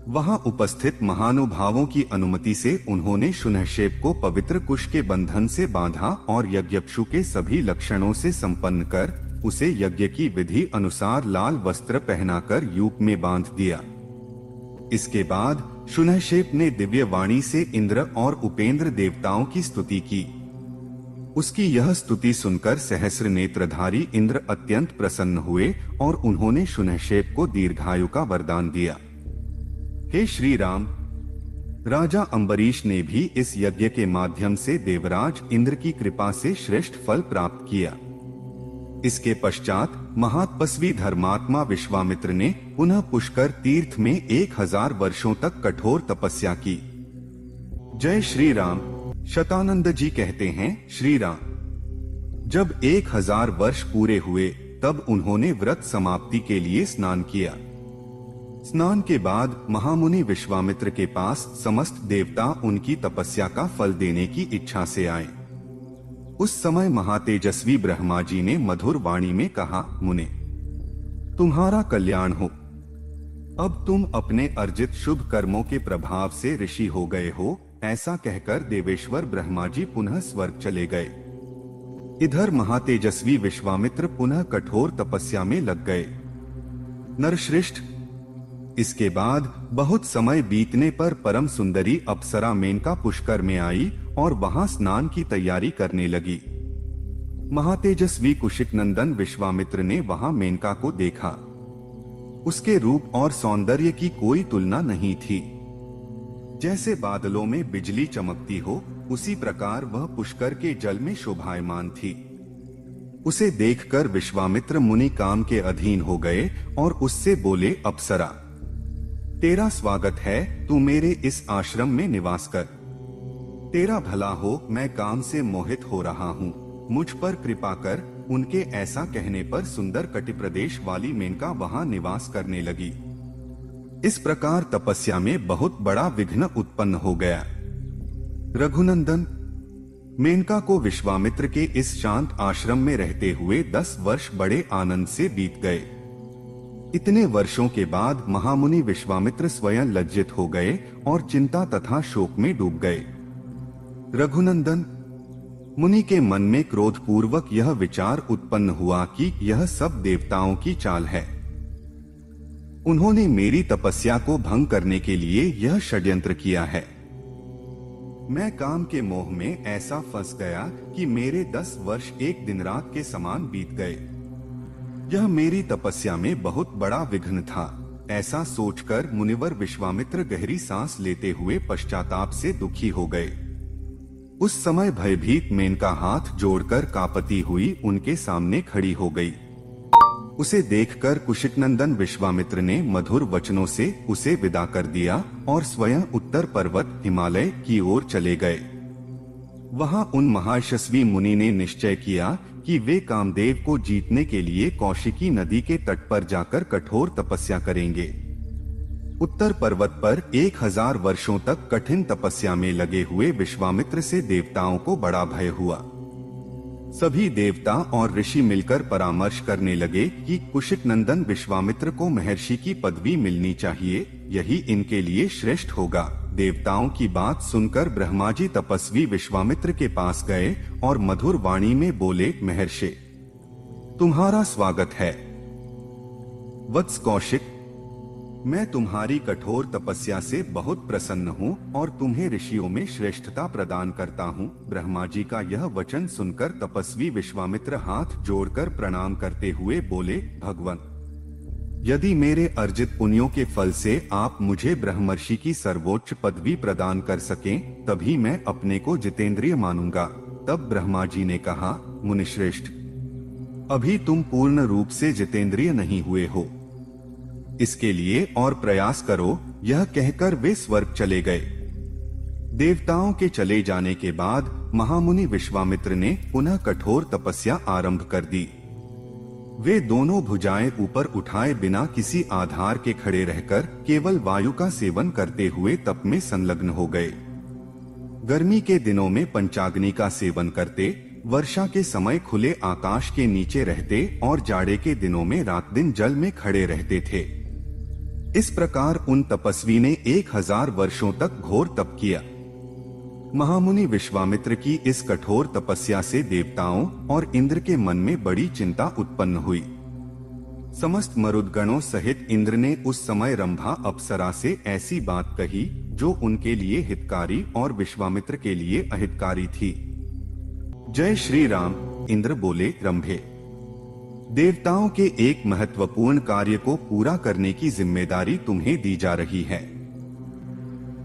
वहां उपस्थित महानुभावों की अनुमति से उन्होंने शून्यशेप को पवित्र कुश के बंधन से बांधा और यज्ञपशु के सभी लक्षणों से संपन्न कर उसे यज्ञ की विधि अनुसार लाल वस्त्र पहनाकर यूप में बांध दिया। इसके बाद शून्यशेप ने दिव्य वाणी से इंद्र और उपेंद्र देवताओं की स्तुति की। उसकी यह स्तुति सुनकर सहस्र नेत्रधारी इंद्र अत्यंत प्रसन्न हुए और उन्होंने शून्यशेप को दीर्घायु का वरदान दिया। हे श्री राम, राजा अम्बरीश ने भी इस यज्ञ के माध्यम से देवराज इंद्र की कृपा से श्रेष्ठ फल प्राप्त किया। इसके पश्चात महातपस्वी धर्मात्मा विश्वामित्र ने पुनः पुष्कर तीर्थ में 1000 वर्षों तक कठोर तपस्या की। जय श्री राम। शतानंद जी कहते हैं, श्री राम, जब 1000 वर्ष पूरे हुए तब उन्होंने व्रत समाप्ति के लिए स्नान किया। स्नान के बाद महामुनि विश्वामित्र के पास समस्त देवता उनकी तपस्या का फल देने की इच्छा से आए। उस समय महातेजस्वी ब्रह्मा जी ने मधुर वाणी में कहा, मुने, तुम्हारा कल्याण हो। अब तुम अपने अर्जित शुभ कर्मों के प्रभाव से ऋषि हो गए हो। ऐसा कहकर देवेश्वर ब्रह्मा जी पुनः स्वर्ग चले गए। इधर महातेजस्वी विश्वामित्र पुनः कठोर तपस्या में लग गए। नरश्रेष्ठ, इसके बाद बहुत समय बीतने पर परम सुंदरी अप्सरा मेनका पुष्कर में आई और वहां स्नान की तैयारी करने लगी। महातेजस्वी कुशिक नंदन विश्वामित्र ने वहां मेनका को देखा। उसके रूप और सौंदर्य की कोई तुलना नहीं थी। जैसे बादलों में बिजली चमकती हो, उसी प्रकार वह पुष्कर के जल में शोभायमान थी। उसे देखकर विश्वामित्र मुनि काम के अधीन हो गए और उससे बोले, अप्सरा, तेरा स्वागत है, तू मेरे इस आश्रम में निवास कर। तेरा भला हो, मैं काम से मोहित हो रहा हूँ, मुझ पर कृपा कर। उनके ऐसा कहने पर सुंदर कटिप्रदेश वाली मेनका वहां निवास करने लगी। इस प्रकार तपस्या में बहुत बड़ा विघ्न उत्पन्न हो गया। रघुनंदन, मेनका को विश्वामित्र के इस शांत आश्रम में रहते हुए 10 वर्ष बड़े आनंद से बीत गए। इतने वर्षों के बाद महामुनि विश्वामित्र स्वयं लज्जित हो गए और चिंता तथा शोक में डूब गए। रघुनंदन, मुनि के मन में क्रोधपूर्वक यह विचार उत्पन्न हुआ कि यह सब देवताओं की चाल है। उन्होंने मेरी तपस्या को भंग करने के लिए यह षड्यंत्र किया है। मैं काम के मोह में ऐसा फंस गया कि मेरे 10 वर्ष एक दिन रात के समान बीत गए। यह मेरी तपस्या में बहुत बड़ा विघ्न था। ऐसा सोचकर मुनिवर विश्वामित्र गहरी सांस लेते हुए पश्चाताप से दुखी हो गए। उस समय भयभीत मेनका हाथ जोड़कर कांपती हुई उनके सामने खड़ी हो गई। उसे देखकर कुशिकनंदन विश्वामित्र ने मधुर वचनों से उसे विदा कर दिया और स्वयं उत्तर पर्वत हिमालय की ओर चले गए। वहां उन महायशस्वी मुनि ने निश्चय किया कि वे कामदेव को जीतने के लिए कौशिकी नदी के तट पर जाकर कठोर तपस्या करेंगे। उत्तर पर्वत पर 1000 वर्षों तक कठिन तपस्या में लगे हुए विश्वामित्र से देवताओं को बड़ा भय हुआ। सभी देवता और ऋषि मिलकर परामर्श करने लगे कि कुशिकनंदन विश्वामित्र को महर्षि की पदवी मिलनी चाहिए, यही इनके लिए श्रेष्ठ होगा। देवताओं की बात सुनकर ब्रह्मा जी तपस्वी विश्वामित्र के पास गए और मधुर वाणी में बोले, महर्षि, तुम्हारा स्वागत है। वत्स कौशिक, मैं तुम्हारी कठोर तपस्या से बहुत प्रसन्न हूँ और तुम्हें ऋषियों में श्रेष्ठता प्रदान करता हूँ। ब्रह्मा जी का यह वचन सुनकर तपस्वी विश्वामित्र हाथ जोड़कर प्रणाम करते हुए बोले, भगवान, यदि मेरे अर्जित पुण्यों के फल से आप मुझे ब्रह्मर्षि की सर्वोच्च पदवी प्रदान कर सकें, तभी मैं अपने को जितेंद्रिय मानूंगा। तब ब्रह्मा जी ने कहा, मुनिश्रेष्ठ, अभी तुम पूर्ण रूप से जितेंद्रिय नहीं हुए हो, इसके लिए और प्रयास करो। यह कहकर वे स्वर्ग चले गए। देवताओं के चले जाने के बाद महामुनि विश्वामित्र ने पुनः कठोर तपस्या आरंभ कर दी। वे दोनों भुजाएं ऊपर उठाए बिना किसी आधार के खड़े रहकर केवल वायु का सेवन करते हुए तप में संलग्न हो गए। गर्मी के दिनों में पंचाग्नि का सेवन करते, वर्षा के समय खुले आकाश के नीचे रहते और जाड़े के दिनों में रात दिन जल में खड़े रहते थे। इस प्रकार उन तपस्वी ने 1000 वर्षों तक घोर तप किया। महामुनि विश्वामित्र की इस कठोर तपस्या से देवताओं और इंद्र के मन में बड़ी चिंता उत्पन्न हुई। समस्त मरुदगणों सहित इंद्र ने उस समय रंभा अप्सरा से ऐसी बात कही जो उनके लिए हितकारी और विश्वामित्र के लिए अहितकारी थी। जय श्री राम। इंद्र बोले, रंभे, देवताओं के एक महत्वपूर्ण कार्य को पूरा करने की जिम्मेदारी तुम्हें दी जा रही है।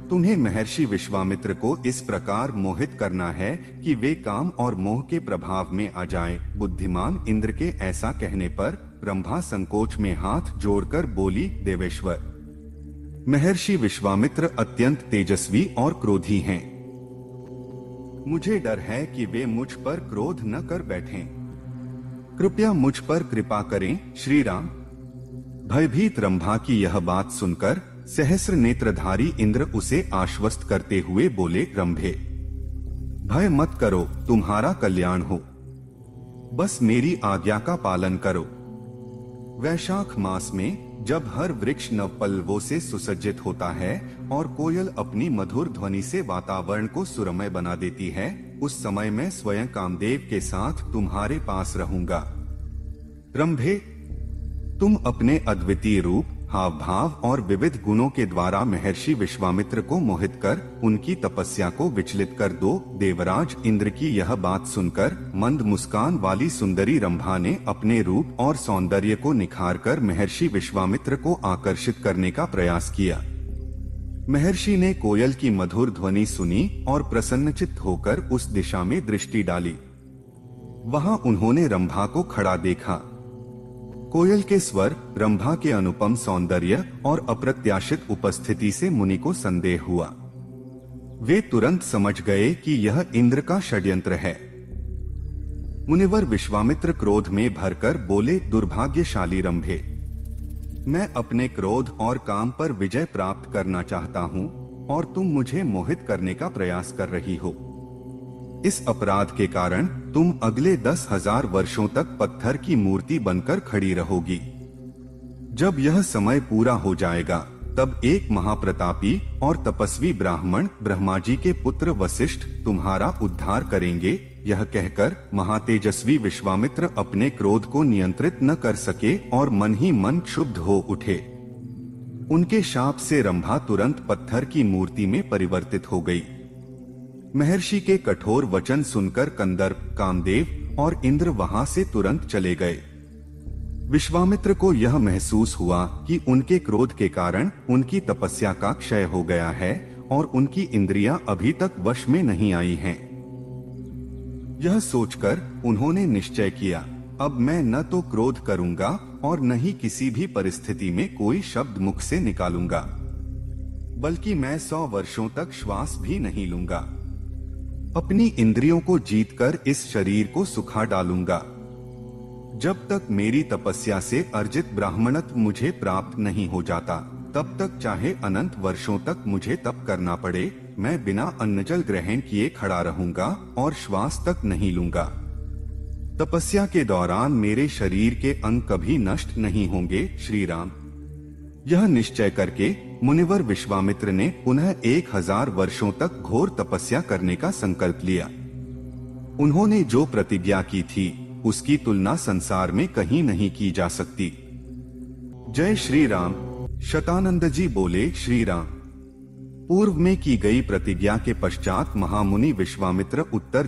तुम्हें महर्षि विश्वामित्र को इस प्रकार मोहित करना है कि वे काम और मोह के प्रभाव में आ जाएं। बुद्धिमान इंद्र के ऐसा कहने पर रंभा संकोच में हाथ जोड़कर बोली, देवेश्वर, महर्षि विश्वामित्र अत्यंत तेजस्वी और क्रोधी हैं। मुझे डर है कि वे मुझ पर क्रोध न कर बैठें। कृपया मुझ पर कृपा करें, श्री राम। भयभीत रंभा की यह बात सुनकर सहस्र नेत्रधारी इंद्र उसे आश्वस्त करते हुए बोले, रंभे, भय मत करो, तुम्हारा कल्याण हो। बस मेरी आज्ञा का पालन करो। वैशाख मास में जब हर वृक्ष नवपल्लवों से सुसज्जित होता है और कोयल अपनी मधुर ध्वनि से वातावरण को सुरमय बना देती है, उस समय मैं स्वयं कामदेव के साथ तुम्हारे पास रहूंगा। रंभे, तुम अपने अद्वितीय रूप, हाव भाव और विविध गुणों के द्वारा महर्षि विश्वामित्र को मोहित कर उनकी तपस्या को विचलित कर दो। देवराज इंद्र की यह बात सुनकर मंद मुस्कान वाली सुंदरी रंभा ने अपने रूप और सौंदर्य को निखारकर महर्षि विश्वामित्र को आकर्षित करने का प्रयास किया। महर्षि ने कोयल की मधुर ध्वनि सुनी और प्रसन्नचित्त होकर उस दिशा में दृष्टि डाली। वहां उन्होंने रंभा को खड़ा देखा। कोयल के स्वर, रंभा के अनुपम सौंदर्य और अप्रत्याशित उपस्थिति से मुनि को संदेह हुआ। वे तुरंत समझ गए कि यह इंद्र का षड्यंत्र है। मुनिवर विश्वामित्र क्रोध में भरकर बोले, दुर्भाग्यशाली रंभे, मैं अपने क्रोध और काम पर विजय प्राप्त करना चाहता हूँ और तुम मुझे मोहित करने का प्रयास कर रही हो। इस अपराध के कारण तुम अगले 10,000 वर्षों तक पत्थर की मूर्ति बनकर खड़ी रहोगी। जब यह समय पूरा हो जाएगा, तब एक महाप्रतापी और तपस्वी ब्राह्मण ब्रह्मा जी के पुत्र वशिष्ठ तुम्हारा उद्धार करेंगे। यह कहकर महातेजस्वी विश्वामित्र अपने क्रोध को नियंत्रित न कर सके और मन ही मन क्षुब्ध हो उठे। उनके शाप से रंभा तुरंत पत्थर की मूर्ति में परिवर्तित हो गई। महर्षि के कठोर वचन सुनकर कंदर्प, कामदेव और इंद्र वहां से तुरंत चले गए। विश्वामित्र को यह महसूस हुआ कि उनके क्रोध के कारण उनकी तपस्या का क्षय हो गया है और उनकी इंद्रियां अभी तक वश में नहीं आई हैं। यह सोचकर उन्होंने निश्चय किया, अब मैं न तो क्रोध करूंगा और न ही किसी भी परिस्थिति में कोई शब्द मुख से निकालूंगा, बल्कि मैं 100 वर्षों तक श्वास भी नहीं लूंगा। अपनी इंद्रियों को जीतकर इस शरीर को सुखा डालूंगा। जब तक मेरी तपस्या से अर्जित ब्राह्मणत्व मुझे प्राप्त नहीं हो जाता, तब तक चाहे अनंत वर्षों तक मुझे तप करना पड़े, मैं बिना अन्न जल ग्रहण किए खड़ा रहूंगा और श्वास तक नहीं लूंगा। तपस्या के दौरान मेरे शरीर के अंग कभी नष्ट नहीं होंगे। श्री राम। यह निश्चय करके मुनिवर विश्वामित्र ने पुनः 1000 वर्षों तक घोर तपस्या करने का संकल्प लिया। उन्होंने जो प्रतिज्ञा की थी, उसकी तुलना संसार में कहीं नहीं की जा सकती। जय श्री राम। शतानंद जी बोले, श्री राम। पूर्व में की गई प्रतिज्ञा के पश्चात महामुनि विश्वामित्र उत्तर